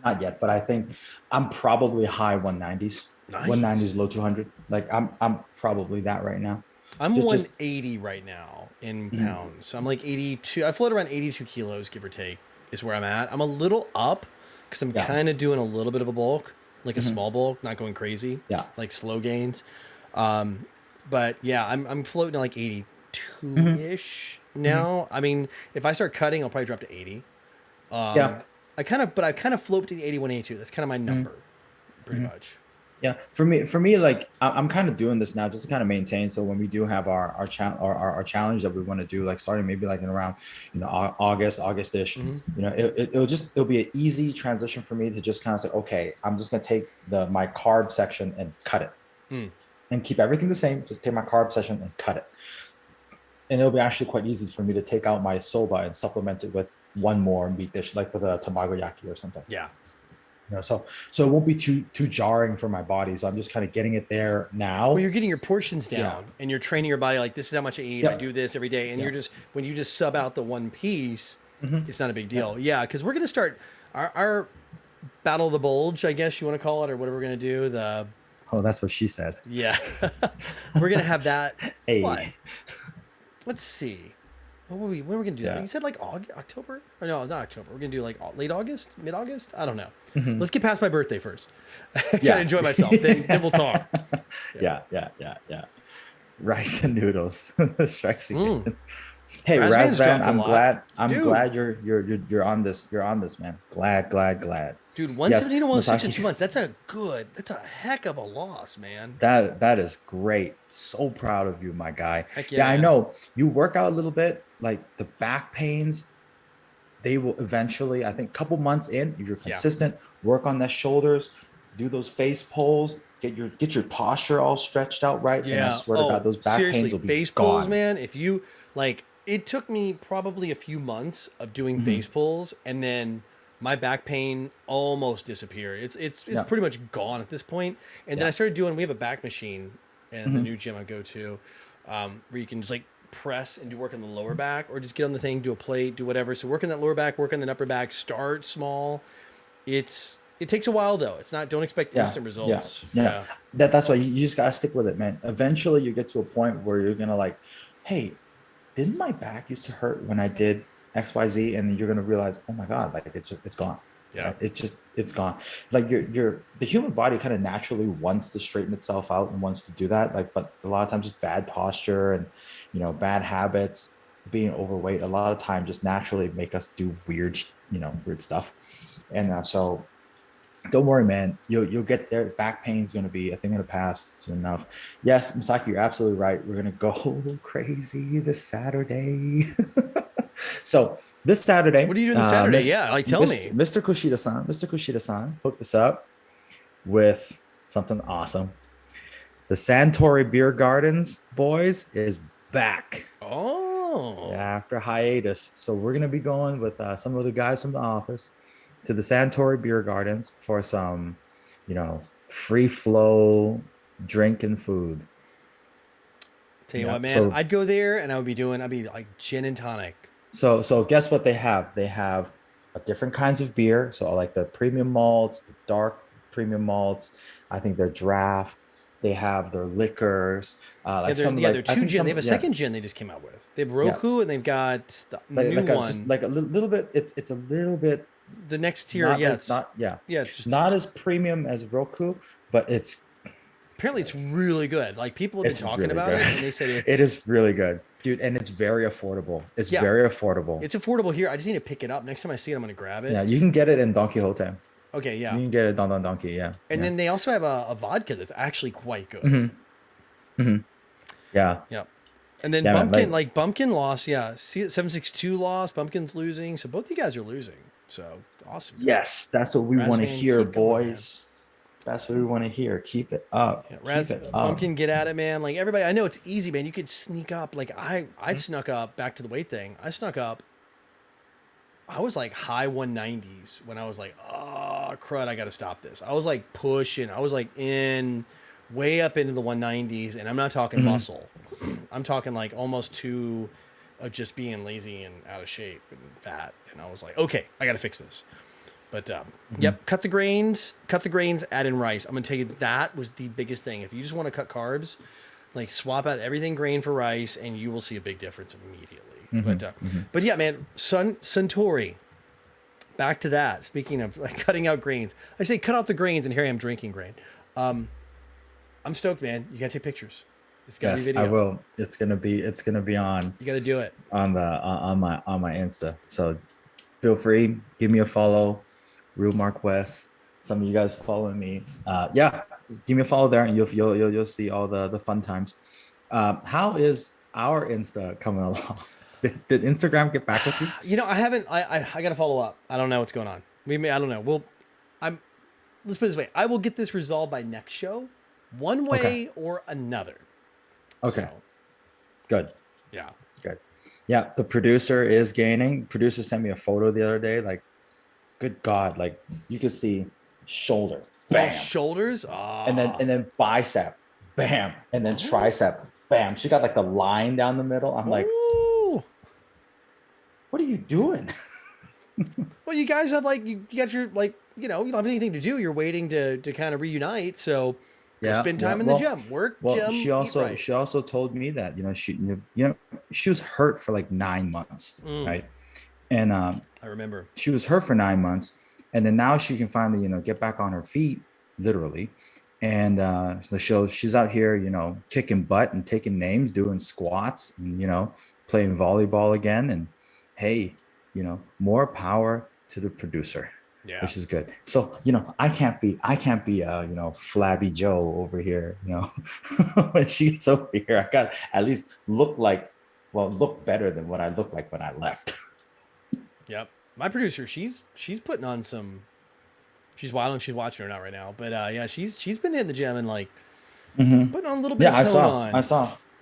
Not yet, but I think I'm probably high 190s, 190s, nice? low 200. Like I'm probably that right now. I'm Just 180 right now in mhm, pounds. So I'm like 82. I float around 82 kilos, give or take, is where I'm at. I'm a little up because I'm yeah, kind of doing a little bit of a bulk, like a mhm, small bulk, not going crazy, yeah, like slow gains. Um, but yeah, I'm floating at like 82 mhm, ish mhm, now. I mean, if I start cutting, I'll probably drop to 80. yeah, I kind of float to 81, 82. That's kind of my mhm, number, pretty mhm. much. Yeah. For me, like I'm kind of doing this now just to kind of maintain. So when we do have our challenge that we want to do, like starting maybe like in around August-ish, Hmm. it'll be an easy transition for me to just kind of say, okay, I'm just gonna take my carb section and cut it Mm. and keep everything the same. Just take my carb section and cut it. And it'll be actually quite easy for me to take out my soba and supplement it with one more meat dish, like with a tamago yaki or something. Yeah. So it won't be too jarring for my body. So I'm just kind of getting it there Well, now. you're getting your portions Yeah. down and you're training your body like this is how much I eat. I do Yep. this every day. And you're Yeah. just when you just sub out the one piece, Hmm. it's not a big Yeah. deal. Yeah, because we're gonna start our battle of the bulge, I guess you want to call it, or whatever we're gonna do. The Oh, that's what she said. yeah. We're gonna have that what? Hey. Let's see. When are we gonna do that? Yeah. You said like October? Or no, not October. We're gonna do like late August, mid August. I don't know. Hmm. Let's get past my birthday first. Gotta Yeah. enjoy myself. Then we'll talk. Yeah. Yeah. Rice and noodles strikes again. Mm. Hey, Razvan's Razvan, dropped a lot, I'm dude. glad you're on this. You're on this, man. Glad. Dude, Yes, 117 to 106 in Masaki. 2 months. That's a good. That's a heck of a loss, man. That is great. So proud of you, my guy. Heck yeah, Yeah, I man. know you work out a little bit, like the back pains, they will eventually, I think, couple months in, if you're Yeah. consistent, work on the shoulders, do those face pulls, get your posture all stretched out right, and I Yeah. swear to God, Oh, those back seriously, pains will be face pulls, gone. man. If you like, it took me probably a few months of doing Hmm. face pulls, and then my back pain almost disappeared. It's Yeah, pretty much gone at this point. And then yeah. I started doing. We have a back machine in the Hmm. new gym I go to, where you can just like press and do work on the lower back, or just get on the thing, do a plate, do whatever. So work on that lower back, work on the upper back. Start small. It takes a while though. It's not. Don't expect Yeah, instant yeah, results. yeah. Yeah. That's why you just gotta stick with it, man. Eventually, you get to a point where you're gonna like, hey, didn't my back used to hurt when I did XYZ? And then you're gonna realize, oh my God, like it's gone. Yeah. Right? It's gone. Like the human body kind of naturally wants to straighten itself out and wants to do that. Like, but a lot of times just bad posture and bad habits, being overweight, a lot of time just naturally make us do weird stuff. And so don't worry, man. You'll get there. Back pain is going to be a thing of the past soon enough. Yes, Misaki, you're absolutely right. We're going to go crazy this Saturday. So this Saturday, What are you doing this Saturday? Yeah, like tell me. Mr. Kushida-san hooked us up with something awesome. The Santori Beer Gardens, boys, is back. Oh, Yeah, after hiatus. So we're gonna be going with some of the guys from the office to the Santori Beer Gardens for some, free flow drink and food. tell you what, Yep. man, So I'd be like gin and tonic. so guess what they have? They have different kinds of beer. So I like the premium malts, the dark premium malts. I think they're draft. They have their liquors. Like some They're like I two think gin. They some have a yeah second gin they just came out with. They have yeah Roku and they've got the new like a just one. like a little bit. It's a little bit The next tier, not yeah, as not yeah yeah, it's just not as premium as Roku, but it's apparently good. it's really good. Like people have been It's talking really about good. it, and they said It it's is really good, dude, and it's very affordable. It's yeah, very affordable. it's affordable here. I just need to pick it up. Next time I see it, I'm gonna grab it. Yeah, you can get it in Don Quixote. Okay, You yeah. can get it Don Donkey. Yeah, And yeah. then they also have a vodka that's actually quite good. hmm hmm Yeah, Yeah. And then yeah, man. Bumpkin lost. Yeah, 762 lost. Bumpkin's losing. So both you guys are losing. So awesome. yes, that's what we want to Razvan, hear, keep going, man. boys. That's what we want to hear. Keep it up. Yeah, Keep it up. Bumpkin, get at it, man. Like everybody, I know it's easy, man. You could sneak up. Like I snuck up back to the weight thing. I snuck up. I was like high 190s when I was like, oh crud, I got to stop this. I was like pushing. I was like in way up into the 190s, and I'm not talking muscle. I'm talking like almost two of just being lazy and out of shape and fat. And I was like, okay, I got to fix this. But yep, cut the grains, add in rice. I'm gonna tell you that was the biggest thing. If you just want to cut carbs, like swap out everything grain for rice, and you will see a big difference immediately. But yeah, man, Suntory. Back to that. Speaking of like cutting out grains, I say cut out the grains, and here I am drinking grain. I'm stoked, man. You gotta take pictures. It's gotta be Yes, video. I will. It's gonna be on You gotta do it. on my Insta. So feel free, give me a follow. Real Mark West. Some of you guys following me. Yeah, just give me a follow there, and you'll see all the fun times. How is our Insta coming along? Did Instagram get back with you? You know, I haven't. I gotta follow up. I don't know what's going on. I don't know. I'm. Let's put it this way. I will get this resolved by next show, one way Okay. or another. Okay. So, Good. yeah. Good. Yeah, the producer is gaining. Producer sent me a photo the other day. Like, good God, like you could see shoulder, bam, Shoulders. Ah. and then bicep, bam, and then tricep, bam. She got like the line down the middle. I'm like, Ooh. what are you doing? Well, you guys have like you got your like you don't have anything to do. You're waiting to kind of reunite. So go spend time in the gym, work, gym. She also told me that she was hurt for like 9 months, right? And I remember she was hurt for 9 months, and then now she can finally get back on her feet, literally. And she's out here kicking butt and taking names, doing squats, and playing volleyball again. And hey, more power to the producer. Yeah. Which is good. So, I can't be flabby Joe over here, when she's over here. I got to at least look better than what I looked like when I left. Yep. My producer, she's putting on some. She's wild and she's watching her not right now, but yeah, she's been in the gym and like putting on a little bit of tone on.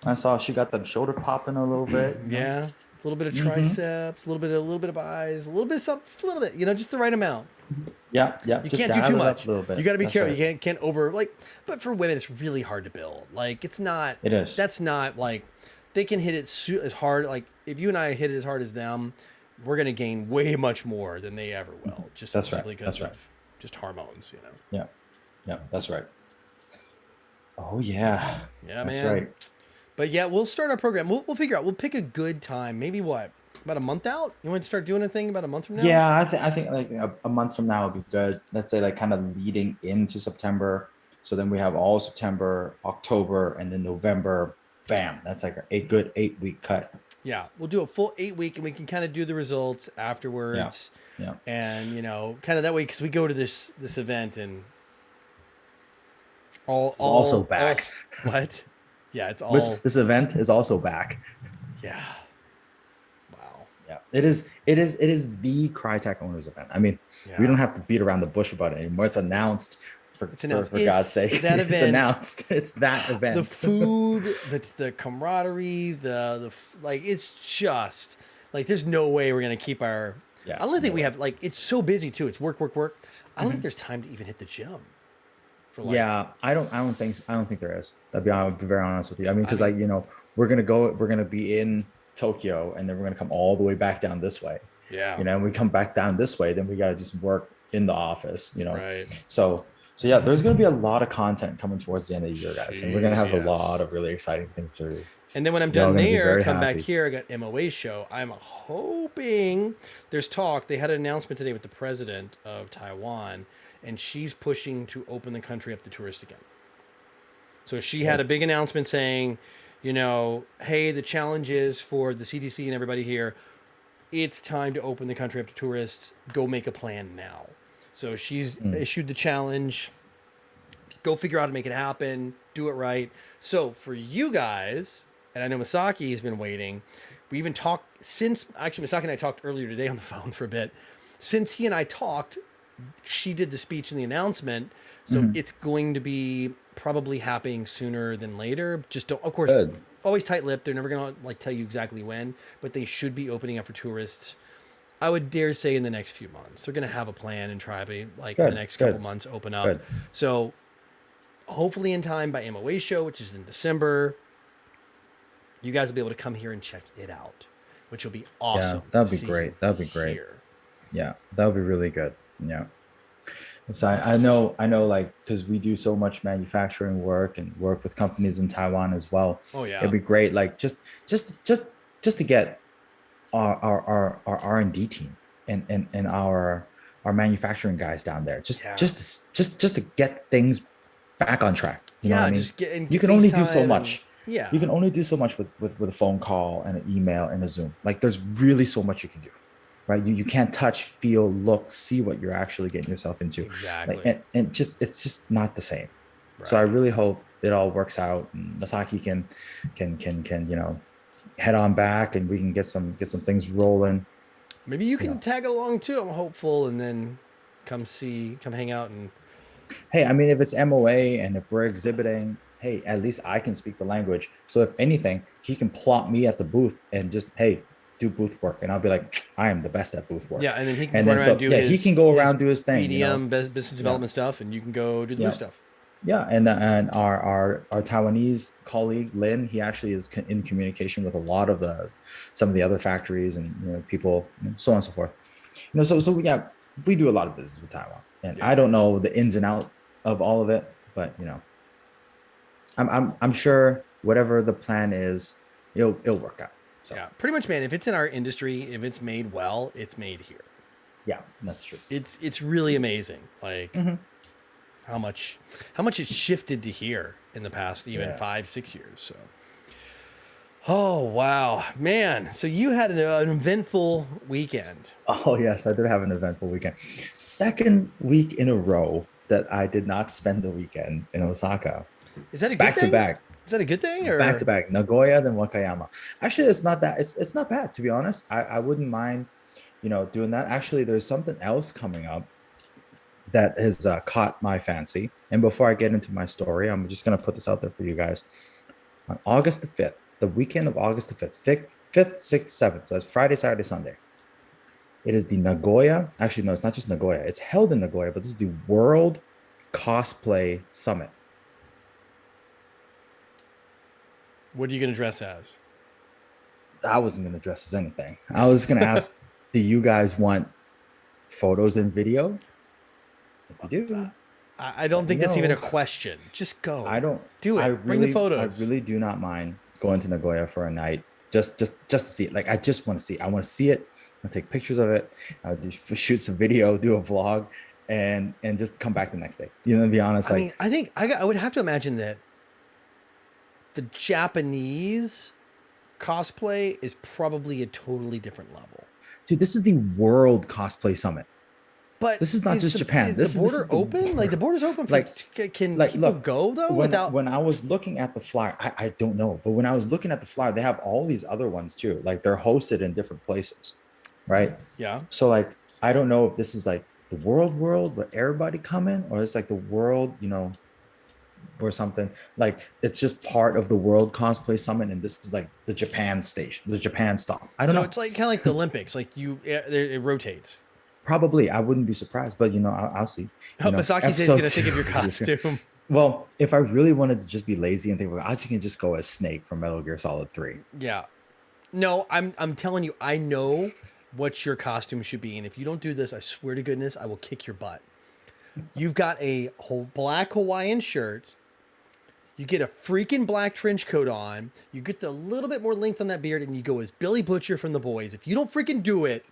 I saw she got the shoulder popping a little bit. Yeah, a little bit of triceps, a little bit of eyes, a little bit of something, just a little bit, just the right amount. Yeah. You can't do too much. A little bit. You got to be That's careful. right. You can't over like. But for women, it's really hard to build. Like it's not. It is. That's not like they can hit it as hard. Like if you and I hit it as hard as them, we're gonna gain way much more than they ever will. Just That's simply right. because That's right. of just hormones. Yeah. That's right. Oh yeah. Yeah, That's man. right. But yeah, we'll start our program. We'll figure out. We'll pick a good time. Maybe what? About a month out? You want to start doing a thing about a month from now? Yeah, I think like a month from now would be good. Let's say like kind of leading into September. So then we have all September, October, and then November. Bam. That's like a good 8-week cut. Yeah, we'll do a full 8-week, and we can kind of do the results afterwards. Yeah. And kind of that way, because we go to this event and It's also back. What? Yeah, it's all. This event is also back. Yeah. Wow. Yeah. It is the Crytek owners event. I mean, we Yeah. don't have to beat around the bush about it anymore. It's announced for It's announced. for God's It's sake. that It's event. announced. It's that The event. food, the camaraderie, like it's just like there's no way we're gonna keep our. Yeah, I don't think no we way. have like it's so busy too. It's work, work, work. I don't think there's time to even hit the gym for like. Yeah, I don't think there is. I'll be very honest with you. I mean, I because mean, we're gonna be in Tokyo, and then we're gonna come all the way back down this way. yeah, And we come back down this way, then we got to do some work in the office. right. So yeah, there's going to be a lot of content coming towards the end of the year, guys, and we're going to Jeez, have a yes. lot of really exciting things to do. And then when I'm Y'all done going to be there, very come back happy. here. I got MOA show. I'm hoping there's talk. They had an announcement today with the president of Taiwan, and she's pushing to open the country up to tourists again. So she had a Good. big announcement saying, hey, the challenge is for the CDC and everybody here. It's time to open the country up to tourists. Go make a plan now. So she's Mm. issued the challenge. Go figure out how to make it happen. Do it right. So for you guys, and I know Masaki has been waiting. We even talked since actually Masaki and I talked earlier today on the phone for a bit. Since he and I talked, she did the speech and the announcement. So Mhm. it's going to be probably happening sooner than later. Just don't, of course, Good. always tight-lipped. They're never gonna like tell you exactly when, but they should be opening up for tourists. I would dare say in the next few months. They're gonna have a plan and try to like in the Good. next couple Good. months open up. Good. So hopefully in time by MOA show, which is in December, you guys will be able to come here and check it out, which will be Yeah, awesome to that'd be see you great. That'd be great. here. Yeah, that would be really good. Yeah. So I know, like, because we do so much manufacturing work and work with companies in Taiwan as well. Oh It'd yeah, be great, like, just to get our R&D team and our manufacturing guys down there, yeah, just to get things back on track. You know what I yeah. mean? Just get and You can only do so FaceTime and much. You yeah, can only do so much with a phone call and an email and a Zoom. Like, there's really so much you can do, right? You can't touch, feel, look, see what you're actually getting yourself into. Like, exactly. and it's just not the same. So I Right. really hope it all works out and Masaki can head on back and we can get some things rolling. Maybe you You can know, tag along too. I'm hopeful, and then come hang out, and hey, I mean, if it's MOA and if we're exhibiting, hey, at least I can speak the language. So if anything, he can plot me at the booth and just, hey, do booth work. And I'll be like, I am the best at booth yeah, work. and then he can And run then around and so do yeah, he can go his around, do his thing, BDM business Yeah. development stuff, and you can go do the blue Yeah. stuff. Yeah, and our Taiwanese colleague Lin, he actually is in communication with a lot of the some of the other factories and people, so on and so forth. So yeah, we do a lot of business with Taiwan, and Yeah, I don't know the ins and out of all of it, but I'm sure whatever the plan is, it'll work out. So yeah. Pretty much, man. If it's in our industry, if it's made well, it's made here. yeah, that's true. It's really amazing. Like Hmm. how much it's shifted to here in the past even Yeah. 5-6 years. So. Oh wow, man! So you had an eventful weekend. Oh yes, I did have an eventful weekend. Second week in a row that I did not spend the weekend in Osaka. Is that a good Back to thing? back, Is that a good thing back to or? back. Nagoya, then Wakayama. Actually, it's not bad, to be honest. I wouldn't mind, doing that. Actually, there's something else coming up that has caught my fancy. And before I get into my story, I'm just gonna put this out there for you guys. On August the 5th, the weekend of August the 5th, 5th, 6th, 7th. So it's Friday, Saturday, Sunday. It is the Nagoya. Actually, no, it's not just Nagoya. It's held in Nagoya, but this is the World Cosplay Summit. What are you gonna dress as? I wasn't going to dress as anything. I was going to ask, do you guys want photos and video? If you do, I don't let me think that's even a know. question. Just go. I don't. Do I it. Bring the really, I photos. really do not mind going to Nagoya for a night, just to see it. Like, I just want to see. I want to see it. I'll take pictures of it. I'll shoot some video, do a vlog, and just come back the next day. To be honest, I like, mean, I think I would have to imagine that the Japanese cosplay is probably a totally different level. dude, this is the World Cosplay Summit. But This is not just Japan. is the border open? Like the border's open for like can like people look, go though when without? when I was looking at the flyer, I don't know, but when I was looking at the flyer, they have all these other ones too. Like, they're hosted in different places. right? Yeah. So like I don't know if this is like the world where everybody come in, or it's like the world, or something. Like it's just part of the World Cosplay Summit, and this is like the Japan station, the Japan stop. I don't So know. it's like kind of like the Olympics. Like it rotates. Probably, I wouldn't be surprised, but I'll see. Oh, Masaki says he's Episode gonna think of your two. costume. Well, if I really wanted to just be lazy and think about it, I can just go as Snake from Metal Gear Solid 3. Yeah. No, I'm telling you, I know what your costume should be, and if you don't do this, I swear to goodness, I will kick your butt. You've got a whole black Hawaiian shirt. You get a freaking black trench coat on. You get the little bit more length on that beard, and you go as Billy Butcher from The Boys. If you don't freaking do it,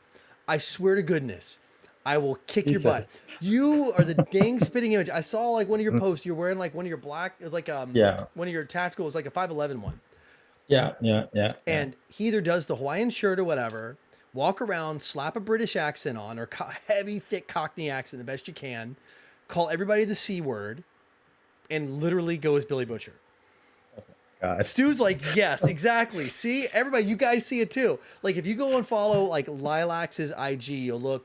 I swear to goodness, I will kick your butt. Jesus. You are the dang spitting image. I saw like one of your posts. You're wearing like one of your black. It was like Yeah. one of your tactical. It was like a 511 one. Yeah. Yeah. Yeah. Yeah. And he either does the Hawaiian shirt or whatever, walk around, slap a British accent on or heavy, thick Cockney accent the best you can, call everybody the C word, and literally go as Billy Butcher. God. Stu's like, yes, exactly. See, everybody, you guys see it too. Like, if you go and follow like Lilacs's IG, you'll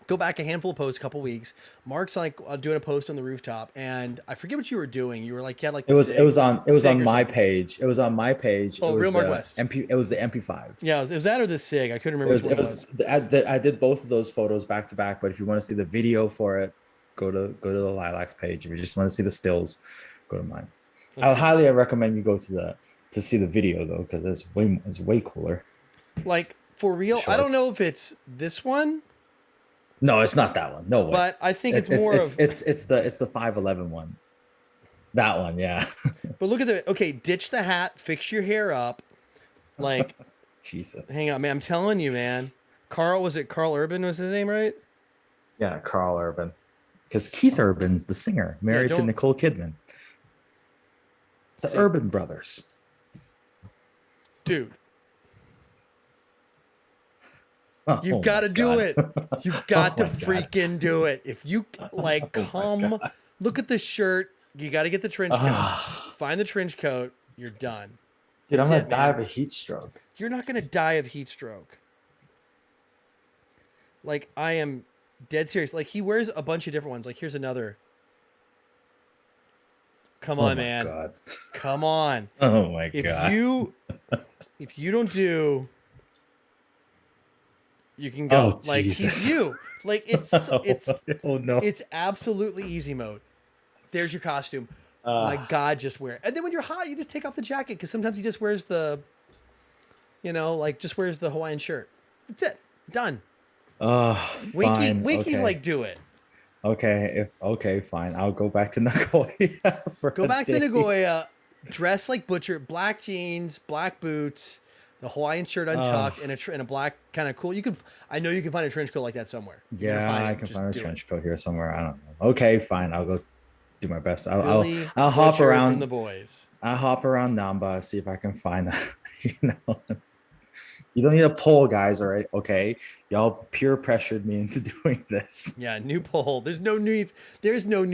go back a handful of posts, a couple weeks. Mark's like doing a post on the rooftop, and I forget what you were doing. You were like, yeah, like it was on my page. It was on my page. Oh, it was Real Mark the West. It was the MP5. Yeah, it was that or the Sig. I couldn't remember which one It it was. was I did both of those photos back to back. But if you want to see the video for it, go to the Lilacs page. If you just want to see the stills, go to mine. I'll highly recommend you go to see the video though, because it's way cooler. Like for real, I don't Shorts. know if it's this one, No, it's not that one. No way. but I think it's more it's of. it's the 511 one. That one, yeah. But look at the okay. Ditch the hat, fix your hair up. Like, Jesus. hang on, man. I'm telling you, man. Carl, was it Carl Urban? Was his name right? Yeah, Carl Urban. Because Keith Urban's the singer, married to don't- Nicole Kidman. The See- Urban Brothers. Dude, Oh, you've oh got to my do God. it. You've got to Oh my God. freaking do it. If you like, Oh my come God. look at the shirt. You got to get the trench coat. Ah. Find the trench coat. You're done. Dude, I'm That's gonna it, die man. of a heat stroke. You're not gonna die of heat stroke. Like I am dead serious. Like he wears a bunch of different ones. Like here's another. Come Oh on, my man. God. Come on. Oh my If God. you don't do, you can go. Oh, Like Jesus. he's you. Like it's Oh no. it's absolutely easy mode. There's your costume. My God, just wear it. And then when you're hot, you just take off the jacket because sometimes he just wears the, like just wears the Hawaiian shirt. That's it. Done. Winky's okay. like, do it. Okay, fine. I'll go back to Nagoya for Go a back day. to Nagoya, dress like Butcher, black jeans, black boots, the Hawaiian shirt untucked, and a black kind of cool. I know you can find a trench coat like that somewhere. You're gonna Yeah, I it. can Just find a do it. trench coat here somewhere. I don't know. Okay, fine. I'll go do my best. Billy I'll hop Butcher around from the boys. I'll hop around Namba, see if I can find that. You don't need a poll, guys. All right, okay. Y'all peer pressured me into doing this. Yeah, new poll. There's no new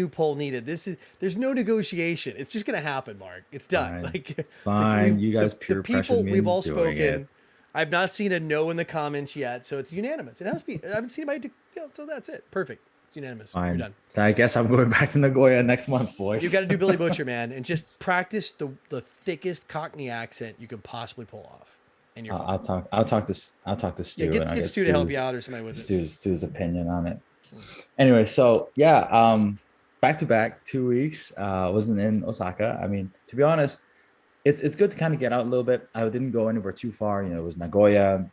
poll needed. There's no negotiation. It's just gonna happen, Mark. It's done. Fine. Like Fine. we've- You guys the peer people pressured me we've into all doing spoken. it. I've not seen a no in the comments yet, so it's unanimous. It has to be. I haven't seen anybody. So that's it. Perfect. It's unanimous. You're Fine. done. I guess I'm going back to Nagoya next month, boys. You got to do Billy Butcher, man, and just practice the thickest Cockney accent you can possibly pull off, and you're fine. I'll talk to Stu. Yeah, and I'll get Stu to help you out or somebody with it. Stu's opinion on it. Anyway, so yeah, back to back 2 weeks. Wasn't in Osaka. I mean, to be honest, it's good to kind of get out a little bit. I didn't go anywhere too far. It was Nagoya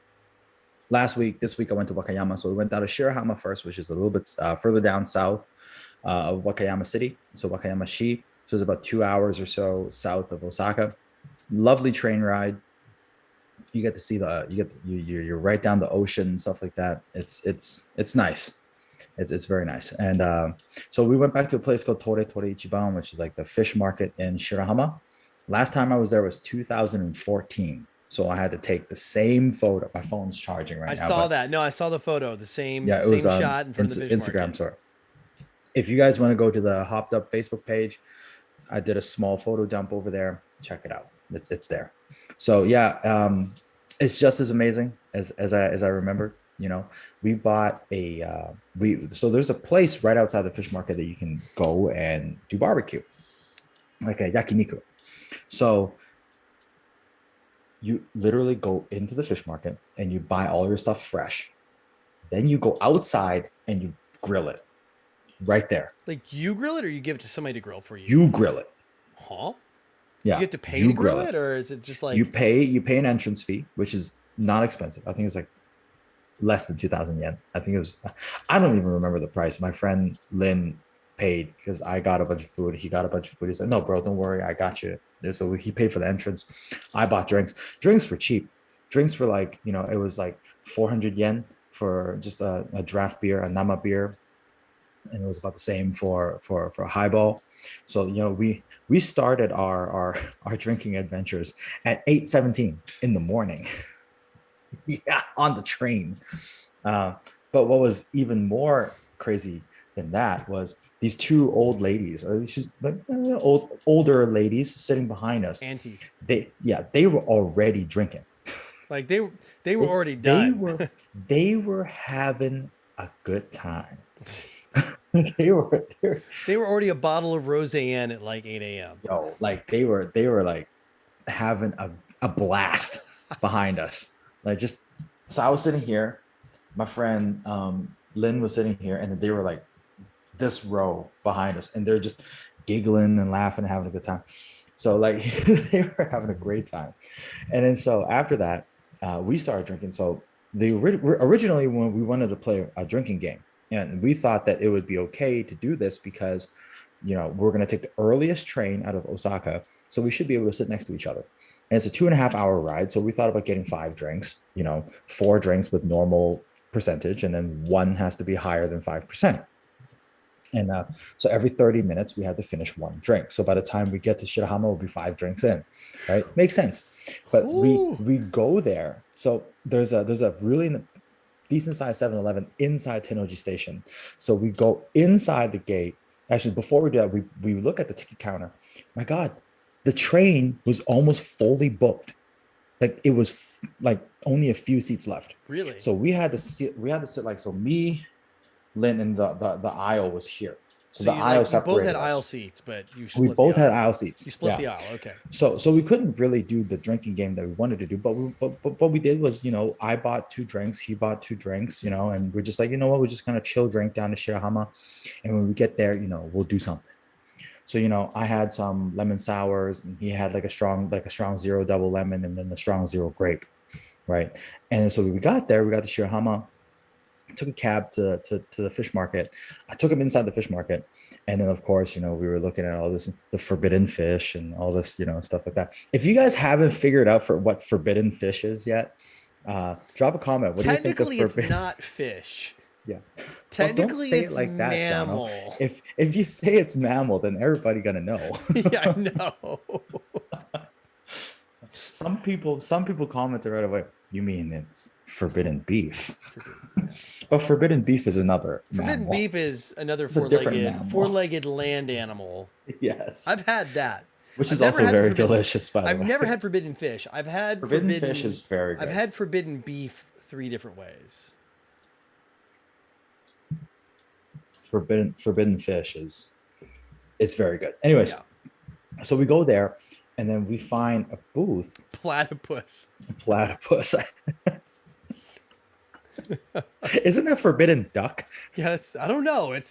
last week. This week I went to Wakayama. So we went down to Shirahama first, which is a little bit further down south of Wakayama City. So Wakayama-shi. So it's about 2 hours or so south of Osaka. Lovely train ride. You get to see you're right down the ocean and stuff like that. It's nice. It's very nice. And so we went back to a place called Tore Ichiban, which is like the fish market in Shirahama. Last time I was there was 2014. So I had to take the same photo. My phone's charging right now. I saw that. No, I saw the photo. The same, Yeah, it same was shot in front of the fish Instagram market. story. If you guys want to go to the Hopped Up Facebook page, I did a small photo dump over there. Check it out. It's there. So yeah, it's just as amazing as I remembered. You know, we bought a we so there's a place right outside the fish market that you can go and do barbecue, like a yakiniku. So you literally go into the fish market and you buy all your stuff fresh. Then you go outside and you grill it right there. Like you grill it, or you give it to somebody to grill for you? You grill it. Huh? Do you Yeah, have to pay to you grill grill it, it. or is it just You like pay you pay an entrance fee, which is not expensive. I think it's like less than 2,000 yen. I think it was, I don't even remember the price. My friend Lynn paid because I got a bunch of food. He got a bunch of food. He said, no, bro, don't worry. I got you. So he paid for the entrance. I bought drinks. Drinks were cheap. Drinks were like, it was like 400 yen for just a draft beer, a nama beer. And it was about the same for a highball. So, we started our drinking adventures at 8:17 in the morning. Yeah, on the train. Uh, but what was even more crazy than that was these two old ladies, or these just like older ladies sitting behind us. aunties? They were already drinking. Like they were They already they done. were they were having a good time. they were They were already a bottle of rosé at like 8 a.m. like they were like having a blast behind us. Like just so I was sitting here, my friend Lynn was sitting here, and they were like this row behind us, and they're just giggling and laughing and having a good time. So like they were having a great time. And then so after that, we started drinking. So originally when we wanted to play a drinking game, and we thought that it would be okay to do this because we're going to take the earliest train out of Osaka, so we should be able to sit next to each other. And it's a 2.5 hour ride, so we thought about getting 5 drinks, 4 drinks with normal percentage, and then one has to be higher than 5%. And so every 30 minutes, we had to finish 1 drink. So by the time we get to Shirahama, we'll be 5 drinks in, right? Makes sense. But we Ooh. we go there. So there's a really decent sized 7-Eleven inside Tennoji Station. So we go inside the gate. Actually, before we do that, we look at the ticket counter. My God, the train was almost fully booked. Like it was like only a few seats left. Really? So we had to sit like so me, Lynn, and the aisle was here. So So the aisle you both had separated aisle us. seats, but you We split the both had aisle. aisle You seats. split Yeah. the aisle. Okay. So we couldn't really do the drinking game that we wanted to do, but what we did was, I bought 2 drinks, he bought 2 drinks, and we're just like, we're just gonna chill drink down to Shirahama, and when we get there, we'll do something. So I had some lemon sours, and he had like a strong zero double lemon, and then the strong zero grape, right? And so we got there, we got to Shirahama, took a cab to the fish market. I took him inside the fish market. And then, of course, we were looking at all this, the forbidden fish and all this, stuff like that. If you guys haven't figured out for what forbidden fish is yet, drop a comment. What do you think of Technically, it's forbidden? not fish. Yeah. Well, don't Technically, say it it's like that, Shano. mammal. If you say it's mammal, then everybody gonna know. Yeah, I know. Some people commented right away. You mean it's forbidden beef? Forbidden. But forbidden beef is another Forbidden mammal. beef is another It's a different four-legged mammal. four-legged land animal. Yes. I've had that. Which I've is never also had the very forbidden. delicious, by the I've never way. had forbidden fish. I've had Forbidden fish is very I've good. had forbidden beef 3 different ways. Forbidden fish is it's very good. Anyways, Yeah, so we go there, and then we find a booth, platypus. platypus. Isn't that forbidden duck? Yeah, I don't know. It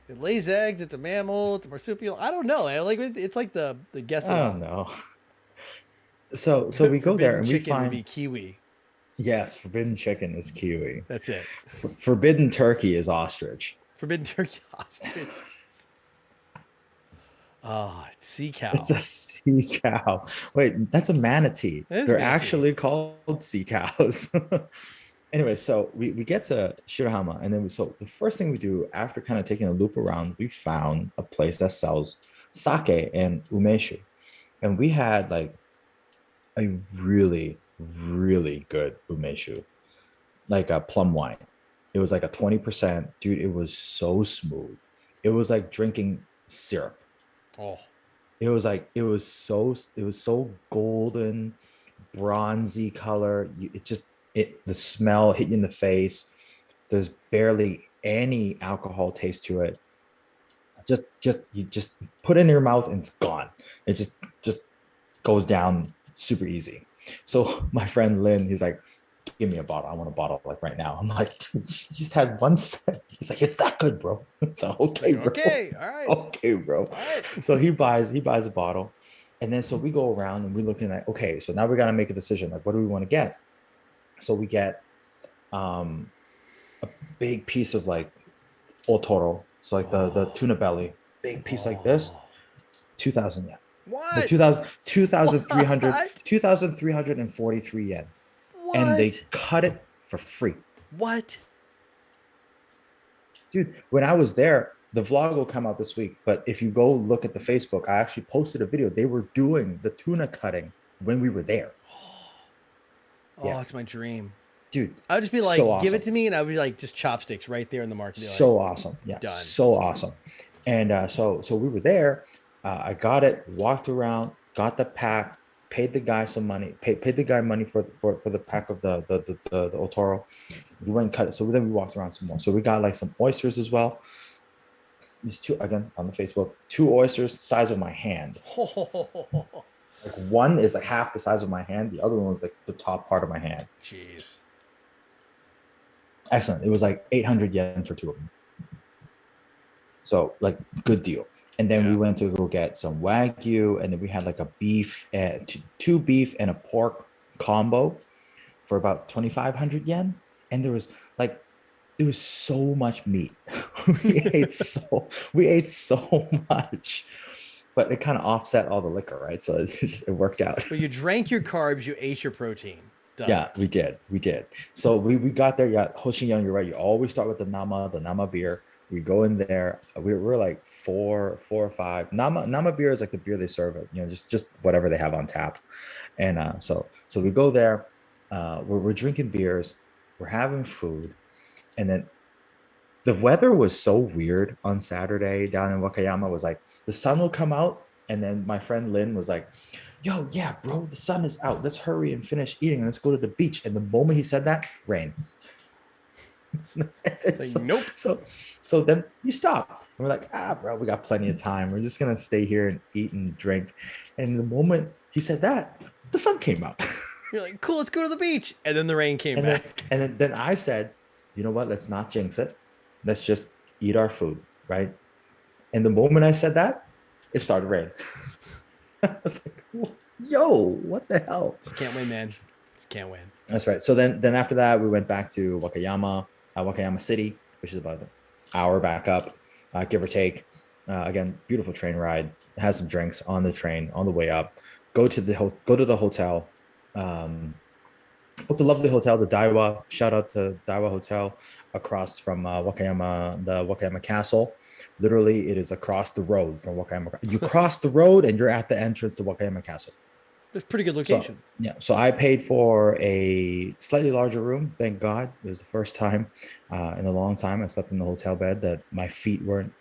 lays eggs. It's a mammal. It's a marsupial. I don't know. It's like the guess I it don't all. know. So we go there Forbidden and we chicken would find be kiwi. yes, forbidden chicken is kiwi. That's it. Forbidden turkey is ostrich. Forbidden turkey ostrich. Oh, it's sea It's cow. a sea cow. Wait, that's a manatee. That is They're manatee. actually called sea cows. Anyway, so we get to Shirahama, and then so the first thing we do after kind of taking a loop around, we found a place that sells sake and umeshu. And we had like a really, really good umeshu, like a plum wine. It was like a 20%. Dude, it was so smooth. It was like drinking syrup. Oh, It was so golden, bronzy color. It just the smell hit you in the face. There's barely any alcohol taste to it. Just you just put it in your mouth and it's gone. It just goes down super easy. So my friend Lynn, he's like, give me a bottle. I want a bottle like right now. I'm like, you just had one sip. He's like, it's that good, bro. So okay, Like, bro. okay, all right, Okay, bro. all right. So he buys a bottle. And then so we go around and we're looking at, okay, so now we gotta make a decision. Like, what do we want to get? So we get um a big piece of like otoro. So like the Oh, tuna belly, big piece like this, oh, 2,000 yen. The what? 2000, 2,300, What? 2,343 yen. And they What? cut it for free. What? Dude, when I was there, the vlog will come out this week. But if you go look at the Facebook, I actually posted a video. They were doing the tuna cutting when we were there. Oh, Yeah, it's my dream. dude, I would just be so like, give it awesome. to me, and I would be like, just chopsticks right there in the market. Be like, So awesome. Yeah, done. so awesome. And so we were there. I got it, walked around, got the pack, paid the guy some money, paid the guy money for the pack of the Otoro. We went and cut it. So then we walked around some more. So we got like some oysters as well. These two again on the Facebook, two oysters size of my hand. Like one is like half the size of my hand, the other one was like the top part of my hand. Jeez. Excellent. It was like 800 yen for two of them. So like good deal. And then we Yeah. went to go get some wagyu, and then we had like a beef and two beef and a pork combo for about 2,500 yen. And there was so much meat. We ate so much, but it kind of offset all the liquor, right? So it worked out. But you drank your carbs, you ate your protein. Done. Yeah, we did. So we got there. Yeah, Ho Chi Young, you're right. You always start with the Nama beer. We go in there. We're like four or five. Nama beer is like the beer they serve it. Just whatever they have on tap. And so we go there. We're drinking beers. We're having food, and then the weather was so weird on Saturday down in Wakayama. Was like the sun will come out, and then my friend Lynn was like, yo, yeah, bro, the sun is out. Let's hurry and finish eating. Let's go to the beach. And the moment he said that, rain. Like, so, nope. so so then you stop. And we're like, bro, we got plenty of time. We're just gonna stay here and eat and drink. And the moment he said that, the sun came out. You're like, cool, let's go to the beach. And then the rain came and then back. and then I said, you know what? Let's not jinx it. Let's just eat our food, right? And the moment I said that, it started raining. I was like, yo, what the hell? Just can't win, man. Just can't win. That's right. So then after that, we went back to Wakayama City, which is about an hour back up, give or take. Again, beautiful train ride. Had some drinks on the train on the way up. Go to the hotel. Booked a lovely hotel, the Daiwa. Shout out to Daiwa Hotel across from the Wakayama Castle. Literally, it is across the road from Wakayama. You cross the road and you're at the entrance to Wakayama Castle. It's a pretty good So location. yeah, so I paid for a slightly larger room. Thank God, it was the first time in a long time I slept in the hotel bed that my feet weren't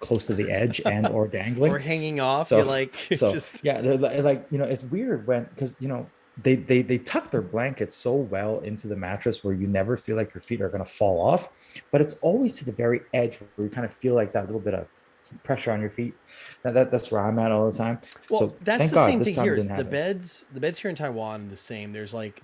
close to the edge and or dangling. Or hanging off. So You're like, so just. yeah, they're like it's weird when because they tuck their blankets so well into the mattress where you never feel like your feet are gonna fall off, but it's always to the very edge where you kind of feel like that little bit of pressure on your feet. That's where I'm at all the time. Well, So that's thank the God same this thing time here. I didn't The have it. beds here in Taiwan are the same. There's like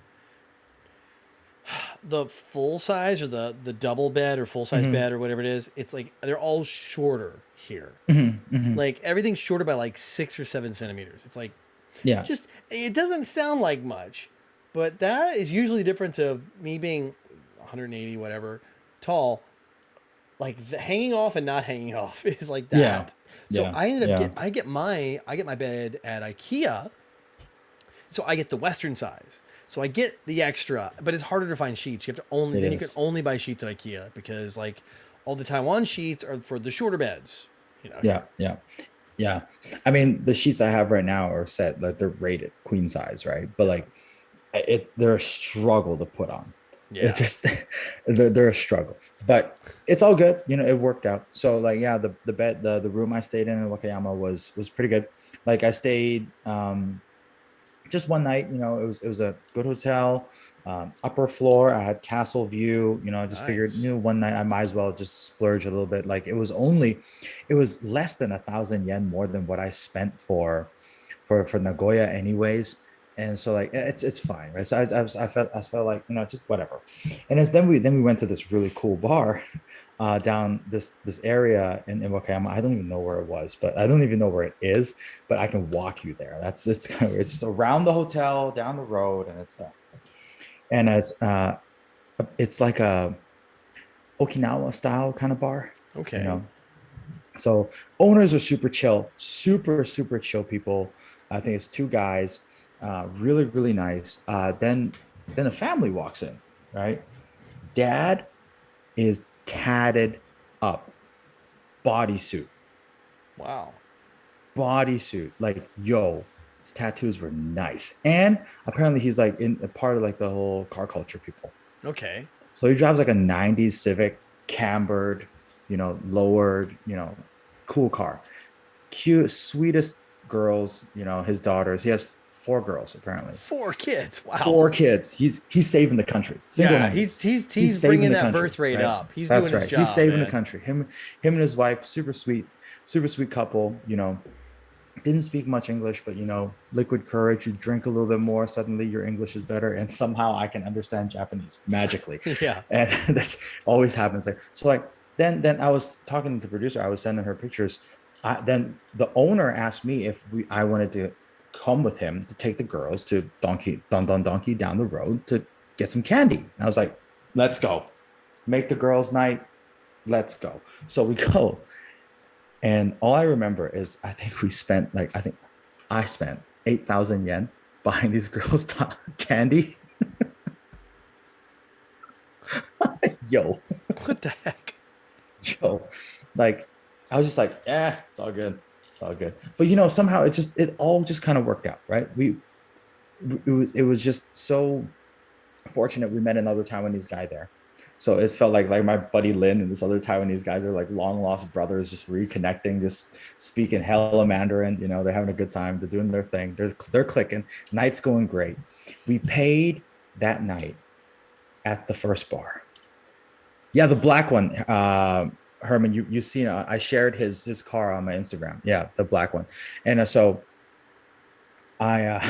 the full size or the double bed or full size Mhm, bed or whatever it is. It's like they're all shorter here. mhm, mhm. Like everything's shorter by like 6 or 7 centimeters. It's like Yeah. just it doesn't sound like much, but that is usually the difference of me being 180 whatever tall, like hanging off and not hanging off is like Yeah. that. So Yeah. I ended up Yeah. I get my bed at IKEA, so I get the Western size. So I get the extra, but it's harder to find sheets. You have to only It then you can is. only buy sheets at IKEA because like all the Taiwan sheets are for the shorter beds. Yeah. Here. Yeah. Yeah. I mean, the sheets I have right now are set like they're rated queen size, right? But like they're a struggle to put on. Yeah. It's just they're a struggle, but it's all good. It worked out. So like, yeah, the bed, the room I stayed in Wakayama was pretty good. Like I stayed just one night. It was a good hotel. Upper floor, I had castle view. I just figured, Nice. one night I might as well just splurge a little bit. Like it was less than 1,000 yen more than what I spent for Nagoya anyways. And so like it's fine, right? So I felt like just whatever. And as then we went to this really cool bar down this area in Wakayama. I don't even know where it was, but I don't even know where it is, but I can walk you there. It's kind of, it's around the hotel, down the road, and it's like a Okinawa style kind of bar, you Okay. know. So owners are super chill, super chill people. I think it's two guys, really nice. Then a family walks in, right? Dad is tatted up, bodysuit, Wow. like yo, his tattoos were nice, and apparently he's like in a part of like the whole car culture people. Okay. So he drives like a '90s Civic, cambered, lowered, cool car. Cute, sweetest girls, his daughters. He has four girls apparently. Four So kids. Wow. four kids. He's saving the country, Yeah, single-handed. he's He's saving bringing the that country, birth rate right? up. He's doing That's his right. He's job, saving the man. country. Him and his wife, super sweet couple. Didn't speak much English, but liquid courage. You drink a little bit more, suddenly your English is better, and somehow I can understand Japanese magically, Yeah. and that's always happens. Like so, like then I was talking to the producer. I was sending her pictures. Then the owner asked me if I wanted to come with him to take the girls to Donkey down the road to get some candy. And I was like, let's go, make the girls' night. Let's go. So we go. And all I remember is I think I spent 8,000 yen buying these girls candy. Yo, What the heck? yo, like I was just like, yeah, it's all good. It's all good. But somehow it all just kind of worked out, right? It was just so fortunate we met another Taiwanese guy there. So it felt like my buddy Lin and this other Taiwanese guys are like long lost brothers, just reconnecting, just speaking hella Mandarin. They're having a good time. They're doing their thing. They're clicking. Night's going great. We paid that night at the first bar. Yeah, the black one. Herman, you seen? I shared his car on my Instagram. Yeah, the black one. And so yeah,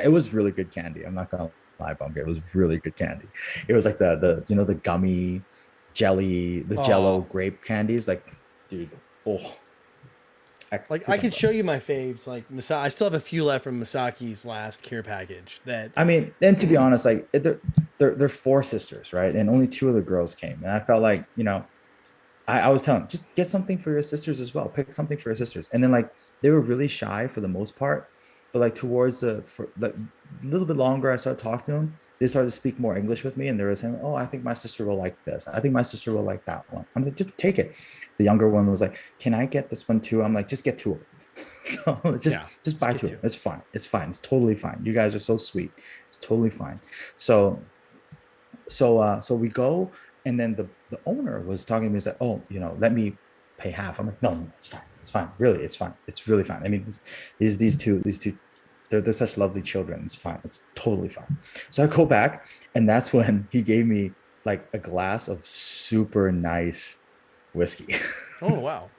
it was really good candy. I'm not gonna lie, Bunker. It was really good candy. It was like the gummy jelly, the Jello Oh, grape candies. Like, dude, oh, like two I could thumbs up. show you my faves. Like I still have a few left from Masaki's last care package. That I mean, and to be honest, like they're four sisters, right? And only two of the girls came, and I felt like I was telling them, just get something for your sisters as well. Pick something for your sisters. And then like they were really shy for the most part, but like towards for like a little bit longer, I started talking to them. They started to speak more English with me, and they were saying, "Oh, I think my sister will like this. I think my sister will like that one." I'm like, "Just take it." The younger one was like, "Can I get this one too?" I'm like, "Just get two of them." So just yeah, just let's buy get two of to. them. It's fine. It's fine. It's totally fine. You guys are so sweet. It's totally fine. So so we go, and then the owner was talking to me. He's like, "Oh, let me pay half." I'm like, "No, it's fine. It's fine. Really, it's fine. It's really fine. I mean, these two, they're such lovely children. It's fine. It's totally fine." So I go back, and that's when he gave me like a glass of super nice whiskey. Oh wow.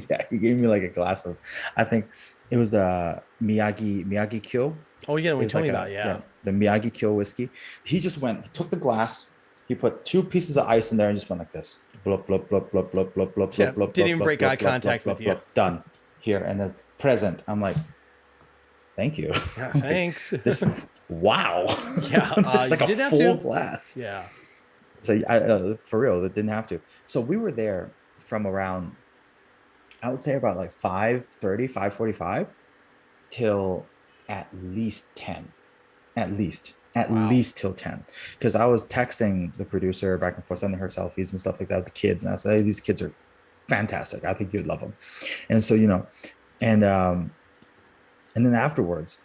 Yeah, he gave me like a glass of, I think it was the Miyagi Kyo. Oh yeah, when you It's tell me like about yeah, yeah. the Miyagi Kyo whiskey. He took the glass, he put two pieces of ice in there and just went like this. Blub, blub, blub, blub, blub, blub, blub, Yeah, blub, blub, didn't blub, even blub, break eye blub, blub, blub, contact with blub, you. blub, done. Here, and then present. I'm like, thank you. Yeah, Like thanks. this, wow. Yeah, This is you like a didn't have full to. glass. Yeah. So for real, it didn't have to. So we were there from around, I would say about like 5:30, 5:45 till at least 10, at Wow. least till 10, because I was texting the producer back and forth, sending her selfies and stuff like that with the kids, and I said, hey, these kids are fantastic, I think you'd love them. And so and and then afterwards,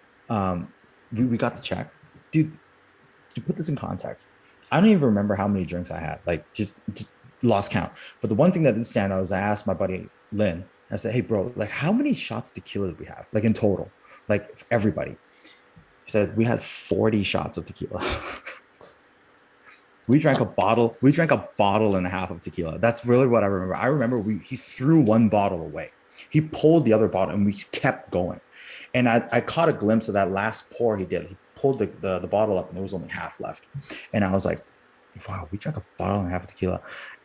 we got to check. Dude, to put this in context, I don't even remember how many drinks I had, like just lost count. But the one thing that did stand out was I asked my buddy Lynn, I said, hey bro, like how many shots tequila did we have, like in total, like everybody? He said we had 40 shots of tequila. We drank a bottle. We drank a bottle and a half of tequila. That's really what I remember. I remember he threw one bottle away. He pulled the other bottle, and we kept going. And I caught a glimpse of that last pour he did. He pulled the bottle up, and there was only half left. And I was like, wow, we drank a bottle and a half of tequila.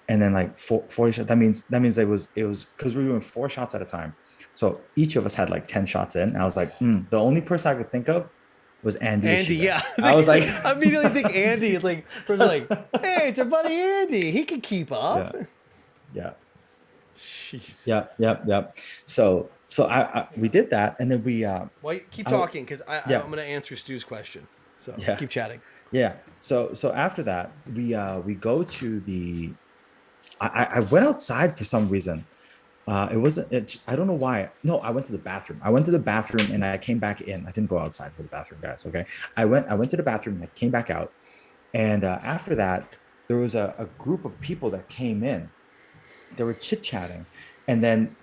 And then like 40 shots. That means it was because we were doing 4 shots at a time. So each of us had like 10 shots in. And I was like, the only person I could think of was Andy. Andy, yeah. I was like, I immediately think Andy is like, hey, it's our buddy Andy. He can keep up. yeah, yeah, Jeez. yeah. So we did that, and then we Well, keep talking because I'm going to answer Stu's question. So Yeah. keep chatting. yeah. So after that, we go to the. I went outside for some reason. It wasn't. I don't know why. No, I went to the bathroom. I went to the bathroom and I came back in. I didn't go outside for the bathroom, guys. Okay, I went to the bathroom and I came back out. And after that, there was a group of people that came in. They were chit chatting, and then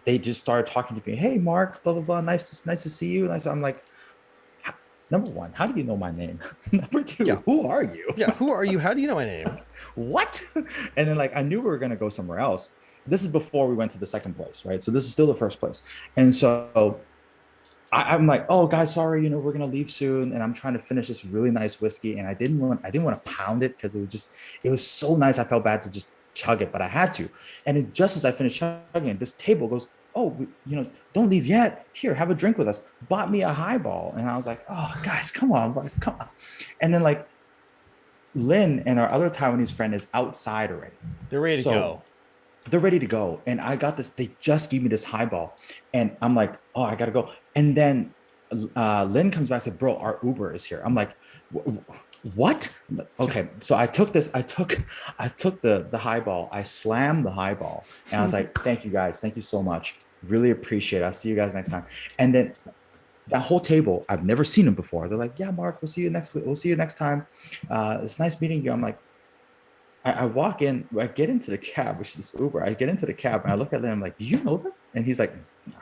they just started talking to me. Hey, Mark, blah blah blah. Nice to see you. I'm like, number one, how do you know my name? Number two, Yeah. who are you? Yeah, who are you? How do you know my name? What? And then like I knew we were gonna go somewhere else. This is before we went to the second place, right? So this is still the first place. And so I'm like, oh guys, sorry, we're gonna leave soon. And I'm trying to finish this really nice whiskey. And I didn't want to pound it because it was so nice. I felt bad to just chug it, but I had to. And just as I finished chugging it, this table goes, oh, don't leave yet. Here, have a drink with us. Bought me a highball. And I was like, oh guys, come on. Like, come on. And then like Lynn and our other Taiwanese friend is outside already. They're ready to go. They're ready to go. And I got this, they just gave me this highball. And I'm like, oh, I gotta go. And then Lynn comes back and said, bro, our Uber is here. I'm like, what? Okay. So I took the highball. I slammed the highball. And I was like, thank you guys. Thank you so much. Really appreciate it. I'll see you guys next time. And then that whole table, I've never seen them before. They're like, yeah, Mark, we'll see you next week. We'll see you next time. It's nice meeting you. I'm like, I walk in, I get into the cab, which is this Uber. I get into the cab and I look at them, I'm like, do you know them? And he's like,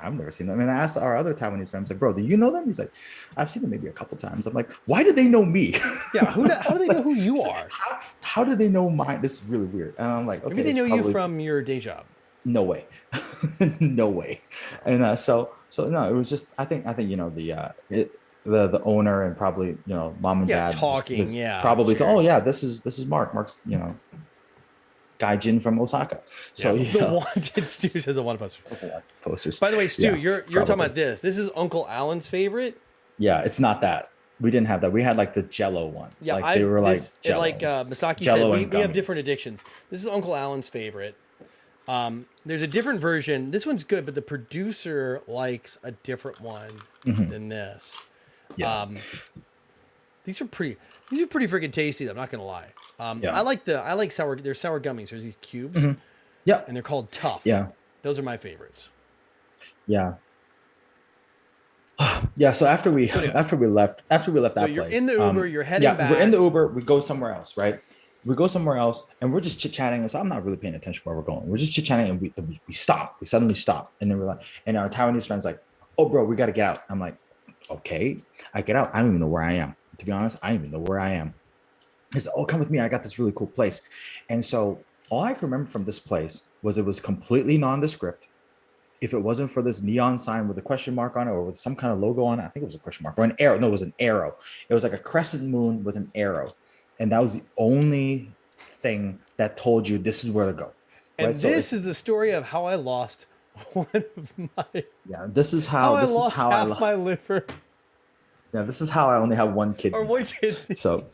I've never seen them. And I asked our other Taiwanese friends, like, bro, do you know them? He's like, I've seen them maybe a couple times. I'm like, why do they know me? Yeah, how do they know who you are? How do they know mine? This is really weird. And I'm like, okay, maybe they know you from your day job. No way. No way. And so no, it was just, I think the owner and probably mom and dad talking probably sure. Oh yeah, this is Mark's gaijin from Osaka. So the wanted Stu says the wanted posters. By the way, Stu, you're talking about this. This is Uncle Alan's favorite. Yeah, it's not that. We didn't have that. We had like the Jello ones. Yeah, like they were like Jello. Like Masaki Jello said, we have gummies. different addictions. This is Uncle Alan's favorite. There's a different version. This one's good, but the producer likes a different one than this. Yeah. These are pretty freaking tasty. I'm not gonna lie. I like sour. There's sour gummies. There's these cubes. Yeah. And they're called Tough. Yeah. Those are my favorites. Yeah. Yeah. So after we left that place. You're in the Uber. You're heading back. We're in the Uber. We go somewhere else, right? We go somewhere else, and we're just chit chatting. And so I'm not really paying attention where we're going. We're just chit chatting, and we stop. We suddenly stop, and then we're like, and our Taiwanese friend's like, "Oh, bro, we got to get out." I'm like, "Okay." I get out. I don't even know where I am. To be honest, I don't even know where I am. He said, "Oh, come with me. I got this really cool place." And so all I can remember from this place was it was completely nondescript. If it wasn't for this neon sign with a question mark on it or with some kind of logo on it, I think it was a question mark or an arrow. No, it was an arrow. It was like a crescent moon with an arrow. And that was the only thing that told you this is where to go. And right? This is the story of how I lost one of my. Yeah, this is how I lost half my liver. Yeah, this is how I only have one kidney. Or one kidney. So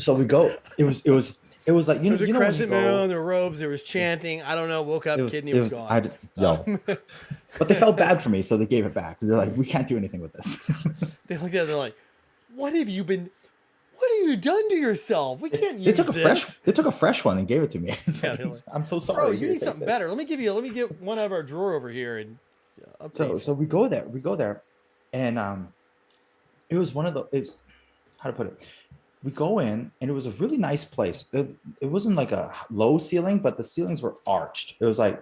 we go. It was like there was a crescent moon, there were robes, there was chanting. I don't know. Woke up, kidney was gone. But they felt bad for me, so they gave it back. They're like, we can't do anything with this. They looked at it, they're like, what have you done to yourself? We can't use this. They took a fresh one and gave it to me. Yeah, like, I'm so sorry. Bro, you need something better. Let me get one out of our drawer over here and so we go there. And it was one of the it's how to put it. We go in and it was a really nice place. It wasn't like a low ceiling, but the ceilings were arched. It was like,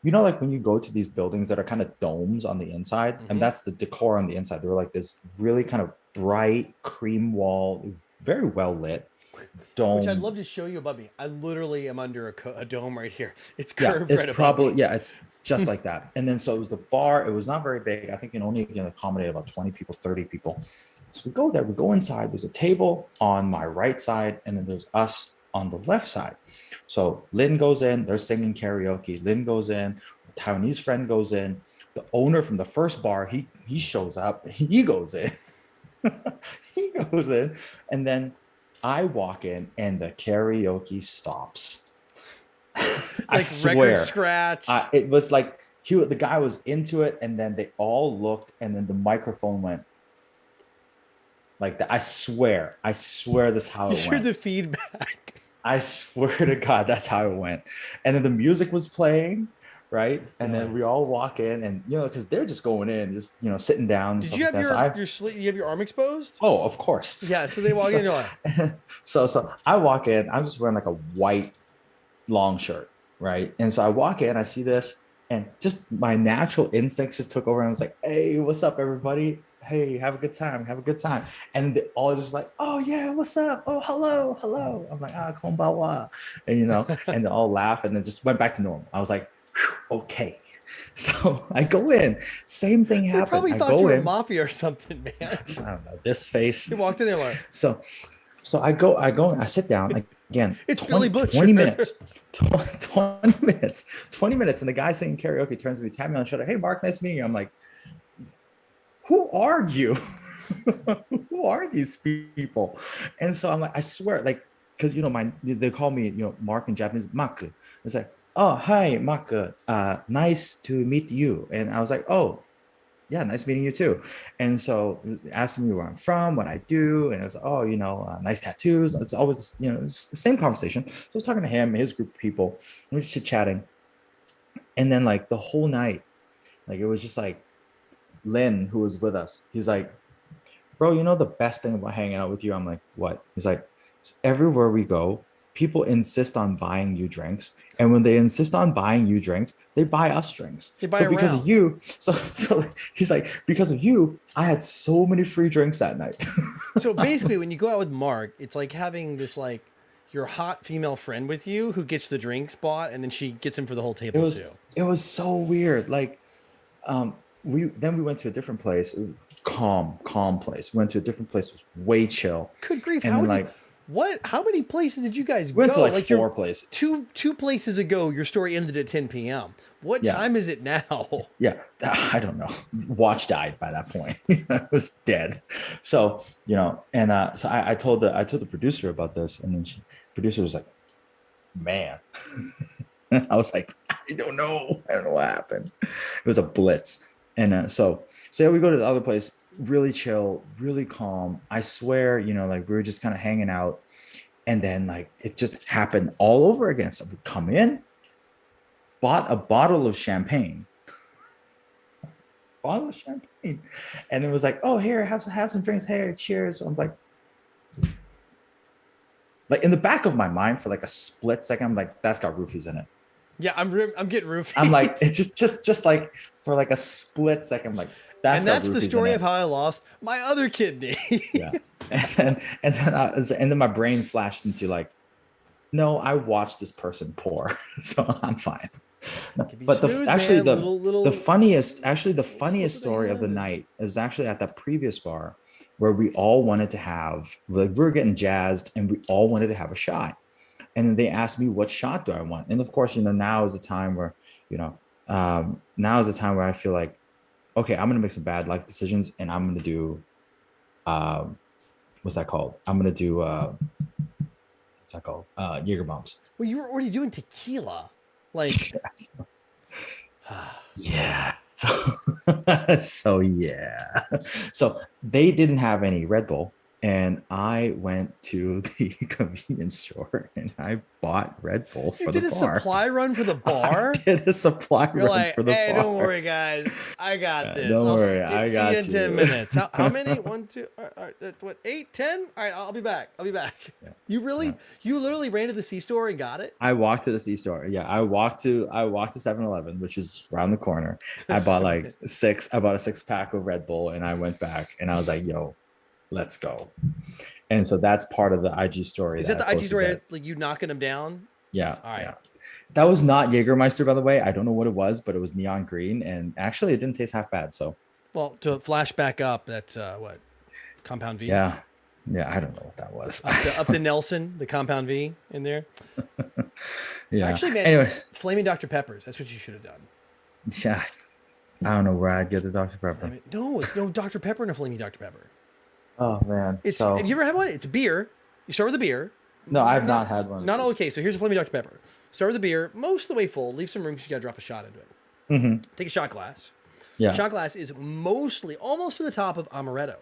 like when you go to these buildings that are kind of domes on the inside, and that's the decor on the inside. They were like this really kind of bright cream wall, very well lit. Which I'd dome. love to show you above me. I literally am under a dome right here. It's Yeah, curved it's right above me. probably, yeah, it's just like that. And then so it was the bar. It was not very big. I think it only can accommodate about 20 people, 30 people. So we go there, we go inside. There's a table on my right side, and then there's us on the left side. So Lynn goes in, they're singing karaoke. Lynn goes in, a Taiwanese friend goes in. The owner from the first bar, he shows up, he goes in. He goes in, and then I walk in and the karaoke stops. I Like record swear. scratch. It was like the guy was into it, and then they all looked, and then the microphone went like that. I swear this is how You it hear went. the feedback. I swear to God, that's how it went. And then the music was playing, right? And then we all walk in, and because they're just going in, just sitting down and Did stuff you like have that. So you have your arm exposed? oh, of course. Yeah. So they walk in. You're like, So I walk in. I'm just wearing like a white long shirt, right? And so I walk in, I see this, and just my natural instincts just took over. And I was like, "Hey, what's up, everybody? Hey, have a good time, have a good time." And they all just like, "Oh yeah, what's up? Oh, hello, hello." I'm like, konbawa, and they all laugh, and then just went back to normal. I was like, okay. So I go in, same thing they happened. probably I thought you go were in, mafia or something, man. I don't know, this face. You walked in there like, So I sit down again, it's 20, Billy Butcher. 20 minutes, 20 minutes, 20 minutes. And the guy singing karaoke turns to me, tap me on the shoulder. "Hey, Mark, nice meeting you." I'm like, "Who are you?" Who are these people? And so I'm like, I swear, like, because they call me, Mark in Japanese, Mak. It's like, "Oh, hi, Mak. Nice to meet you." And I was like, "Oh, yeah, nice meeting you too." And so it was asking me where I'm from, what I do, and it was, "Oh, nice tattoos." It's always, it's the same conversation. So I was talking to him and his group of people, and we were chit chatting, and then like the whole night, like it was just like Lynn, who was with us. He's like, "Bro, the best thing about hanging out with you?" I'm like, "What?" He's like, "Everywhere we go, people insist on buying you drinks. And when they insist on buying you drinks, they buy us drinks. They buy So a because of round. you, so he's like, because of you, I had so many free drinks that night." So basically, when you go out with Mark, it's like having this like your hot female friend with you who gets the drinks bought, and then she gets him for the whole It table too. was it was so weird. Like, we went to a different place, calm place. We went to a different place, it was way chill. Good grief! And How then many? like What? How many places did you guys we went to go? like Like four your places. two places ago, your story ended at 10 p.m. What Yeah. time is it now? Yeah, I don't know. Watch died by that point. It was dead. So and so I told the producer about this, and then producer was like, "Man," I was like, I don't know what happened. It was a blitz. And so yeah, we go to the other place, really chill, really calm. I swear, like we were just kind of hanging out, and then like it just happened all over again. So we come in, bought a bottle of champagne, and it was like, "Oh, here, have some drinks. Hey, cheers." So I'm like in the back of my mind for like a split second, I'm like, "That's got roofies in it." Yeah, I'm getting roofied. I'm like, it's just like for like a split second, I'm like, "That's and got that's the roofies in story it." of how I lost my other kidney. Yeah. And then my brain flashed into like, "No, I watched this person pour, so I'm fine." But smooth, actually man. Little the slip funniest of the story of the hand. night is actually at that previous bar where we all wanted to have, like, we were getting jazzed and we all wanted to have a shot. And then they asked me, "What shot do I want?" And of course, now is the time where, now is the time where I feel like, okay, I'm gonna make some bad life decisions, and I'm gonna do, what's that called? I'm gonna do, what's that called? Jaeger bombs. Well, you were already doing tequila, like. Yeah. So yeah. So they didn't have any Red Bull, and I went to the convenience store and I bought Red Bull You for the did a bar. supply run for the bar? I did a supply You're run like, for the hey, bar. don't worry, guys. I got this. Don't I'll worry, I see got you in 10 you. minutes. How many? 1, 2, what, 8, 10? All right, I'll be back. Yeah. You literally ran to the C store and got it? I walked to the C store. Yeah, I walked to 7-Eleven, which is around the corner. I bought a 6-pack of Red Bull, and I went back and I was like, "Yo, let's go." And so that's part of the IG story. Is that that I the IG posted story, that. like you knocking him down? Yeah. All right. Yeah. That was not Jägermeister, by the way. I don't know what it was, but it was neon green. And actually, it didn't taste half bad. So, Well, to flash back up, that's what? Compound V? yeah. Yeah. I don't know what that was. Up to Nelson, the Compound V in there. Yeah. Actually, man, Anyways. Flaming Dr. Peppers. That's what you should have done. Yeah. I don't know where I'd get the Dr. Pepper. No, it's no Dr. Pepper and a Flaming Dr. Pepper. Oh, man. It's So, have you ever had one? It's a beer. You start with a beer. no, I've not had one. Not okay. So here's a Flaming Dr. Pepper. Start with a beer, most of the way full. Leave some room because you got to drop a shot into it. Mm-hmm. Take a shot glass. Yeah. Shot glass is mostly almost to the top of amaretto.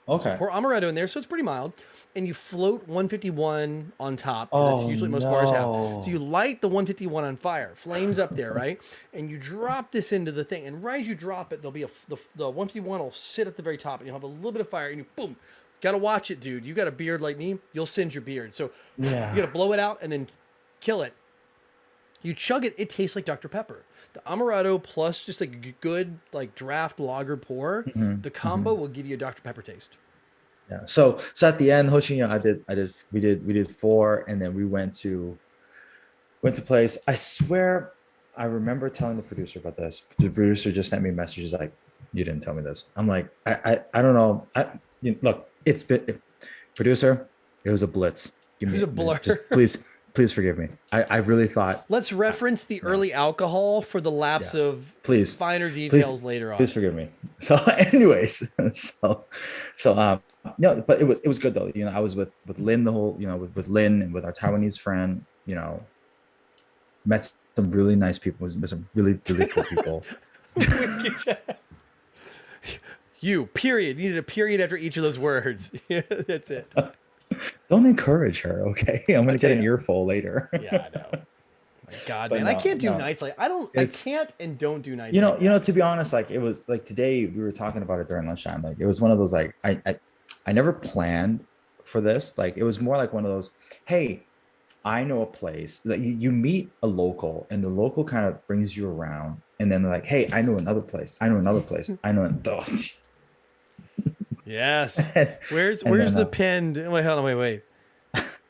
Okay. Pour amaretto in there, so it's pretty mild, and you float 151 on top. That's usually what most bars have. So you light the 151 on fire, flames up there, right? And you drop this into the thing, and right as you drop it, there'll be the 151 will sit at the very top, and you'll have a little bit of fire, and you boom. Got to watch it, dude. You got a beard like me, you'll singe your beard. So Yeah. you got to blow it out and then kill it. You chug it, it tastes like Dr. Pepper. The amaretto plus just like a good like draft lager pour, the combo will give you a Dr. Pepper taste. Yeah. So at the end, Hoshino, we did 4, and then we went to place. I swear, I remember telling the producer about this. The producer just sent me messages like, "You didn't tell me this." I'm like, I don't know. Look, it's been producer. It was a blitz. It was a blur. Just please forgive me. I really thought. Let's reference the early alcohol for the lapse of finer details later on. Please forgive me. So, anyways, no, but it was good though. I was with Lynn the whole, with Lynn and with our Taiwanese friend. Met some really nice people. Met some really cool people. You needed a period after each of those words. That's it. Don't encourage her, okay? I'm gonna get an earful later. Yeah, I know. My God, man, I can't do nights like I can't and don't do nights. To be honest, like it was like today we were talking about it during lunchtime. Like it was one of those like I never planned for this. Like it was more like one of those, hey, I know a place that you meet a local and the local kind of brings you around, and then they're like, hey, I know another place. I know another place. I know Yes. Where's the pinned? Wait, hold on. Wait.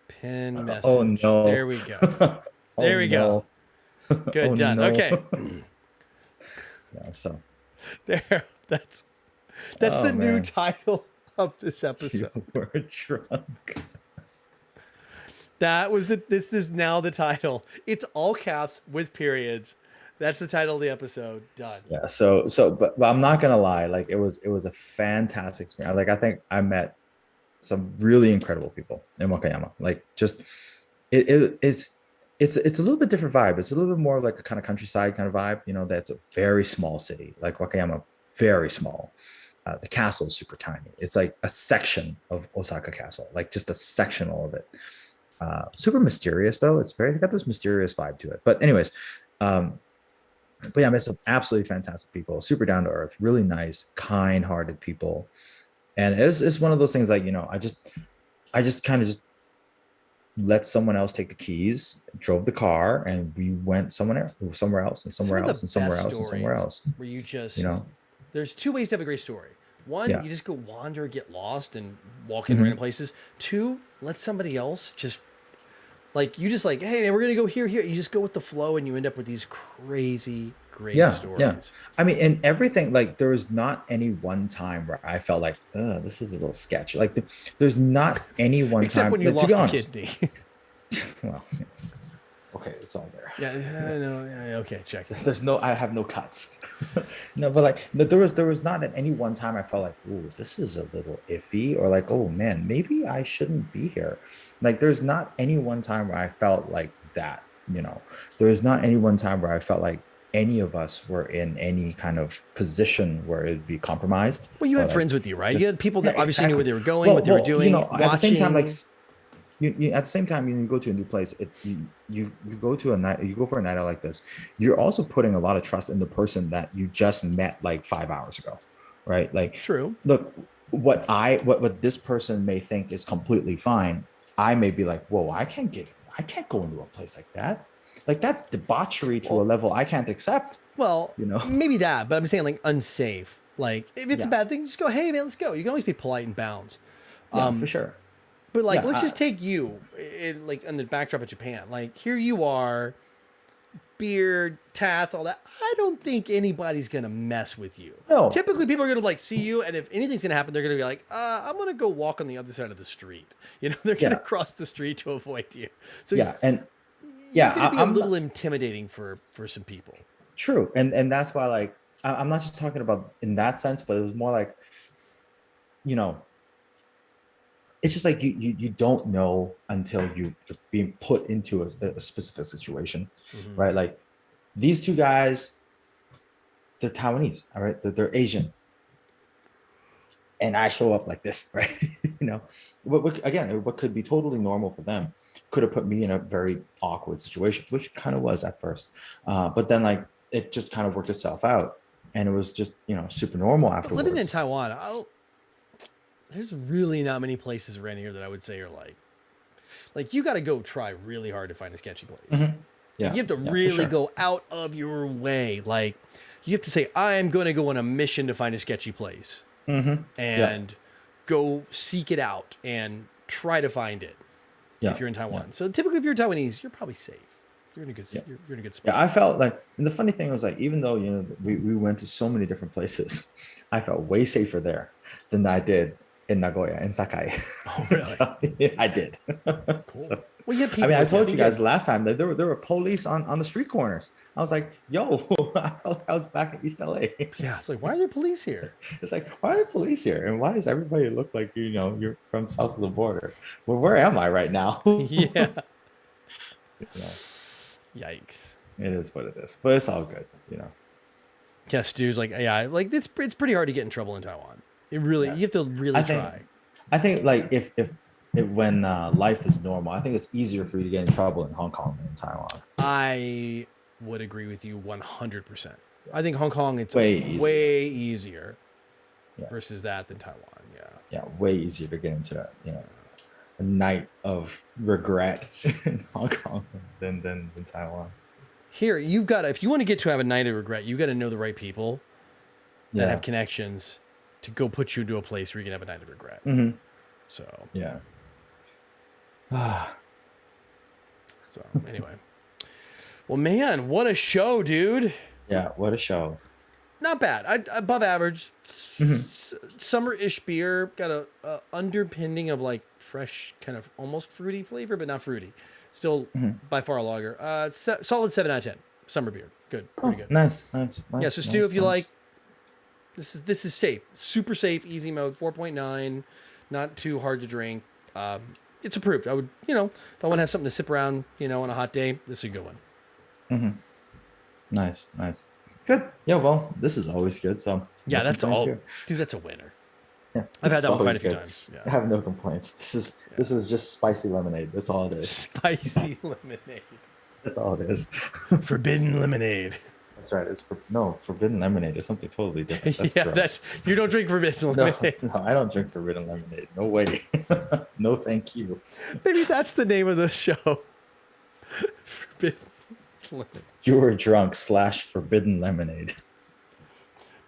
Pin message. Oh no. There we go. There we go. Good, done. No. Okay. Yeah. So. There. That's the new title of this episode. We're drunk. That was this is now the title. It's all caps with periods. That's the title of the episode. Done. Yeah. But I'm not gonna lie. Like it was a fantastic experience. Like I think I met some really incredible people in Wakayama. Like just it's a little bit different vibe. It's a little bit more like a kind of countryside kind of vibe. That's a very small city. Like Wakayama, very small. The castle is super tiny. It's like a section of Osaka Castle. Like just a section of it. Super mysterious though. It's got this mysterious vibe to it. But anyways. But yeah, I met some absolutely fantastic people, super down to earth, really nice, kind-hearted people. And it's one of those things like, I just kind of just let someone else take the keys, drove the car, and we went somewhere else and somewhere else and somewhere else and somewhere else. Where you just, there's two ways to have a great story. One, you just go wander, get lost, and walk in random places. Two, let somebody else just like you just like, hey man, we're gonna go here. You just go with the flow, and you end up with these crazy, great stories. Yeah. I mean, and everything. Like, there was not any one time where I felt like, this is a little sketchy. Like, there's not any one except time. When you lost a kidney. Well, okay, it's all there. Yeah, no, yeah, okay, check. I have no cuts. No, but like, there was not at any one time I felt like, ooh, this is a little iffy, or like, oh man, maybe I shouldn't be here. Like, there's not any one time where I felt like that. There is not any one time where I felt like any of us were in any kind of position where it'd be compromised. Well, you had friends with you, right? You had people that obviously knew where they were going, what they were doing. At the same time, like. At the same time, you go to a new place. You go to a night. You go for a night out like this. You're also putting a lot of trust in the person that you just met like 5 hours ago, right? Like, true. Look, what this person may think is completely fine, I may be like, whoa, I can't go into a place like that. Like, that's debauchery to a level I can't accept. Well, maybe that, but I'm saying like unsafe. Like, if it's a bad thing, just go, hey man, let's go. You can always be polite and bounce. Yeah, for sure. But like, Yeah, let's just take you in like on the backdrop of Japan. Like here you are, beard, tats, all that. I don't think anybody's gonna mess with you. no, Typically, people are gonna like see you, and if anything's gonna happen, they're gonna be like, I'm gonna go walk on the other side of the street. You know, they're gonna yeah, cross the street to avoid you. So yeah, and you're yeah, gonna be a I'm little intimidating for some people. true, and that's why like I'm not just talking about in that sense, but it was more like, you know, it's just like you don't know until you being put into a specific situation, Mm-hmm. right? Like these two guys, they're Taiwanese, all right, they're Asian, and I show up like this, right? You know, again, what could be totally normal for them could have put me in a very awkward situation, which kind of was at first, but then like it just kind of worked itself out, and it was just super normal But living in afterwards. Taiwan, there's really not many places around here that I would say are like you got to go try really hard to find a sketchy place. Mhm. Like Yeah, you have to yeah, for really sure. go out of your way. Like you have to say, I am going to go on a mission to find a sketchy place Yeah, and go seek it out and try to find it yeah, if you're in yeah. Taiwan. So typically, if you're Taiwanese, you're probably safe. You're in a good, Yeah. you're in a good Yeah, spot. I felt like, and the funny thing was like, even though we went to so many different places, I felt way safer there than I did in Nagoya and Sakai. Oh, really? So, yeah, I did. Cool. So, Well, you have I people mean, I with you. I told you think guys last time that there were police on the street corners. I was like, yo, I felt like I was back in East LA. yeah, it's like, why are there police here? It's like, why are there police here? And why does everybody look like you're from south of the border? Well, where am I right now? Yeah. Yeah, Yikes. it is what it is, but it's all good. Yeah, Stu's like, yeah, like it's pretty hard to get in trouble in Taiwan. It really, Yeah. you have to really I think try. I think like if when life is normal, I think it's easier for you to get in trouble in Hong Kong than in Taiwan. I would agree with you 100%. I think Hong Kong, it's Way easier. way easier Yeah. versus that than Taiwan. Yeah. Yeah, way easier to get into a night of regret in Hong Kong than Taiwan. Here, you've got to, if you want to get to have a night of regret, you got to know the right people that Yeah. have connections to go put you into a place where you can have a night of regret. Mhm. So, Yeah. so anyway. Well, man, what a show, dude. Yeah, what a show. Not bad. Above average. Summer-ish beer. Got a underpinning of like fresh, kind of almost fruity flavor, but not fruity. Still by far a lager. Solid 7 out of 10. Summer beer. Good. Pretty good. Nice. Yeah, so Stu, if you like, this is safe. Super safe, easy mode, 4.9. Not too hard to drink. It's approved. I would, if I want to have something to sip around, on a hot day, this is a good one. Nice. Good. Yeah, well, this is always good. So Yeah, no that's complaints all. here. Dude, that's a winner. Yeah, I've this had is that one quite always a few good. times. I Yeah. have no complaints. This is just spicy lemonade. That's all it is. Spicy lemonade. That's all it is. Forbidden lemonade. That's right. It's forbidden lemonade is something totally different. That's yeah, gross. you don't drink forbidden No, lemonade. no, I don't drink forbidden lemonade. No way. No, thank you. Maybe that's the name of the show. Forbidden lemonade. You were drunk / forbidden lemonade.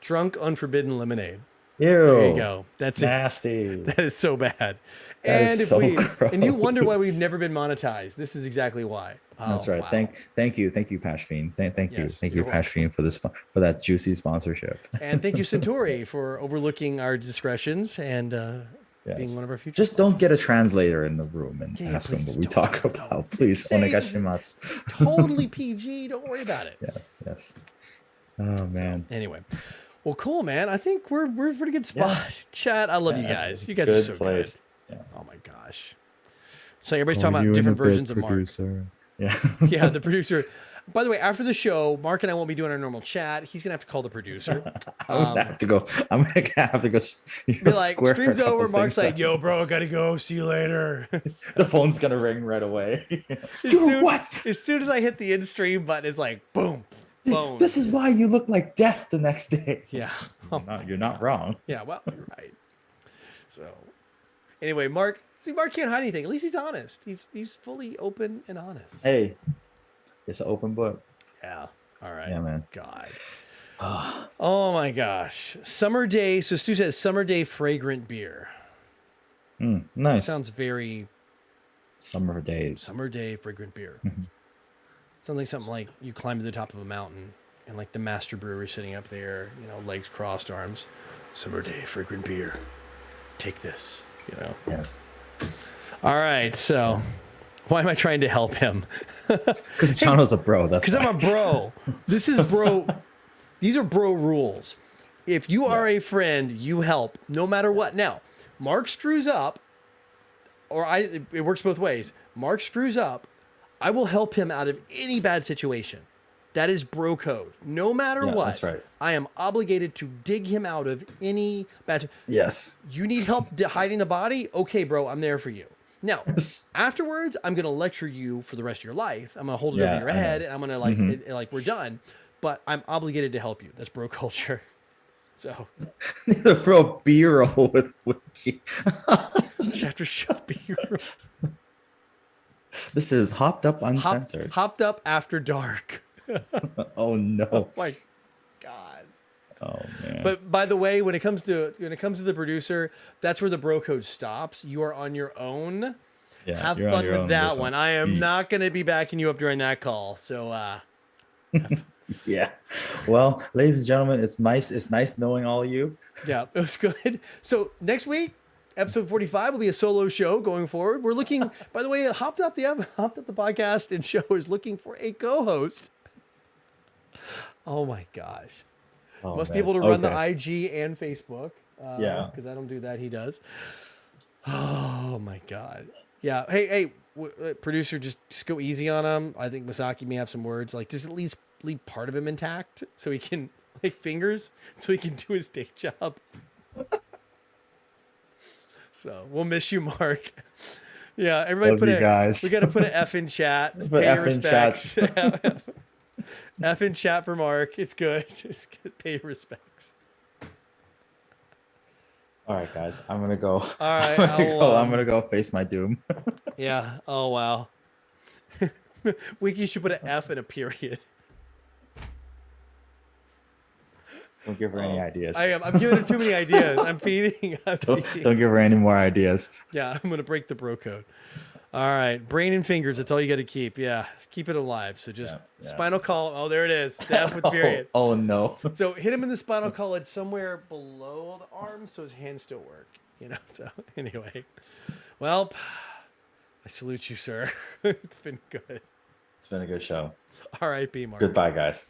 Drunk unforbidden lemonade. Ew. There you go. That's it. Nasty. That is so bad. That And is so and you wonder why we've gross. never been monetized. This is exactly why. That's Oh, right. wow. Thank you, Pashveen. Thank you, Yes, thank you, you're Pashveen, for that juicy sponsorship. And thank you, Centauri, for overlooking our discretions and being Yes. one of our future. Just don't get a translator in the room and Yeah, ask him please what we don't. talk No. about. Please, Say- onegashimasu. Totally PG. Don't worry about it. Yes. Oh man. Anyway, well, cool, man. I think we're in a pretty good spot. Chat, I love you Yeah, guys. that's You a guys are good so place. good. Yeah. Oh my gosh. So everybody's talking about different versions of Mark. Producer. Yeah. Yeah, the producer. By the way, after the show, Mark and I won't be doing our normal chat. He's gonna have to call the producer. I'm gonna have to go. I'm gonna have to go. Be like, square stream's a couple over. Mark's things like, out. yo, bro, gotta go. See you later. The phone's gonna ring right away. What? As soon as I hit the in stream button, it's like, boom, phone. This is why you look like death the next day. Yeah. You're not wrong. Yeah, well, you're right. So, anyway, Mark can't hide anything. At least he's honest. He's fully open and honest. Hey, it's an open book. Yeah. All right. Yeah, man. God. Oh my gosh. Summer day. So Stu says summer day fragrant beer. Nice. Sounds very Summer days. summer day fragrant beer. Mhm. Sounds like something like you climb to the top of a mountain and like the master brewer sitting up there, legs crossed, arms. Summer day fragrant beer. Take this. Yes. All right, so why am I trying to help him? Because Chano's a bro. That's Because why. I'm a bro. This is bro. These are bro rules. If you are a friend, you help no matter what. Now, Mark screws up, it works both ways. Mark screws up, I will help him out of any bad situation. That is bro code. No matter what, that's right. I am obligated to dig him out of any bad. Yes. You need help hiding the body? Okay, bro, I'm there for you. Now, afterwards, I'm going to lecture you for the rest of your life. I'm going to hold it over your head, and I'm going to like we're done. But I'm obligated to help you. That's bro culture. So, The bro B-roll with whiskey. chapter shut be This is Hopped Up Uncensored. hopped up after dark. Oh no. Oh my god. Oh man. But by the way, when it comes to the producer, that's where the bro code stops. You are on your own. Yeah, Have you're on fun your with own. that This one. one's I am deep. not going to be backing you up during that call. So, Yeah. Well, ladies and gentlemen, it's nice knowing all of you. yeah, it was good. So next week, episode 45 will be a solo show going forward. We're looking, by the way, Hopped Up the podcast and show is looking for a co-host. Oh my gosh. Oh, Must man. be able to run Okay. the IG and Facebook. Yeah. Because I don't do that. He does. Oh my God. Yeah. Hey, producer, just go easy on him. I think Masaki may have some words. Like, just at least leave part of him intact so he can, like, fingers, so he can do his day job. So we'll miss you, Mark. Yeah, everybody Love put you a guys. we got to put an F in chat. Let's put Pay your F in respects. F in chat for Mark. It's good. It's good. Pay your respects. All right, guys. I'm gonna go. All right, I'm gonna go face my doom. Yeah. Oh wow. Wiki should put an F and a period. Don't give her any ideas. I'm giving her too many ideas. I'm feeding. Don't give her any more ideas. Yeah, I'm gonna break the bro code. All right, brain and fingers. That's all you got to keep. Yeah, keep it alive. So just spinal column. Oh, there it is. The F with period. Oh no. So hit him in the spinal column somewhere below the arm, so his hands still work. So anyway, well, I salute you, sir. It's been good. It's been a good show. All right, B Mark. Goodbye, guys.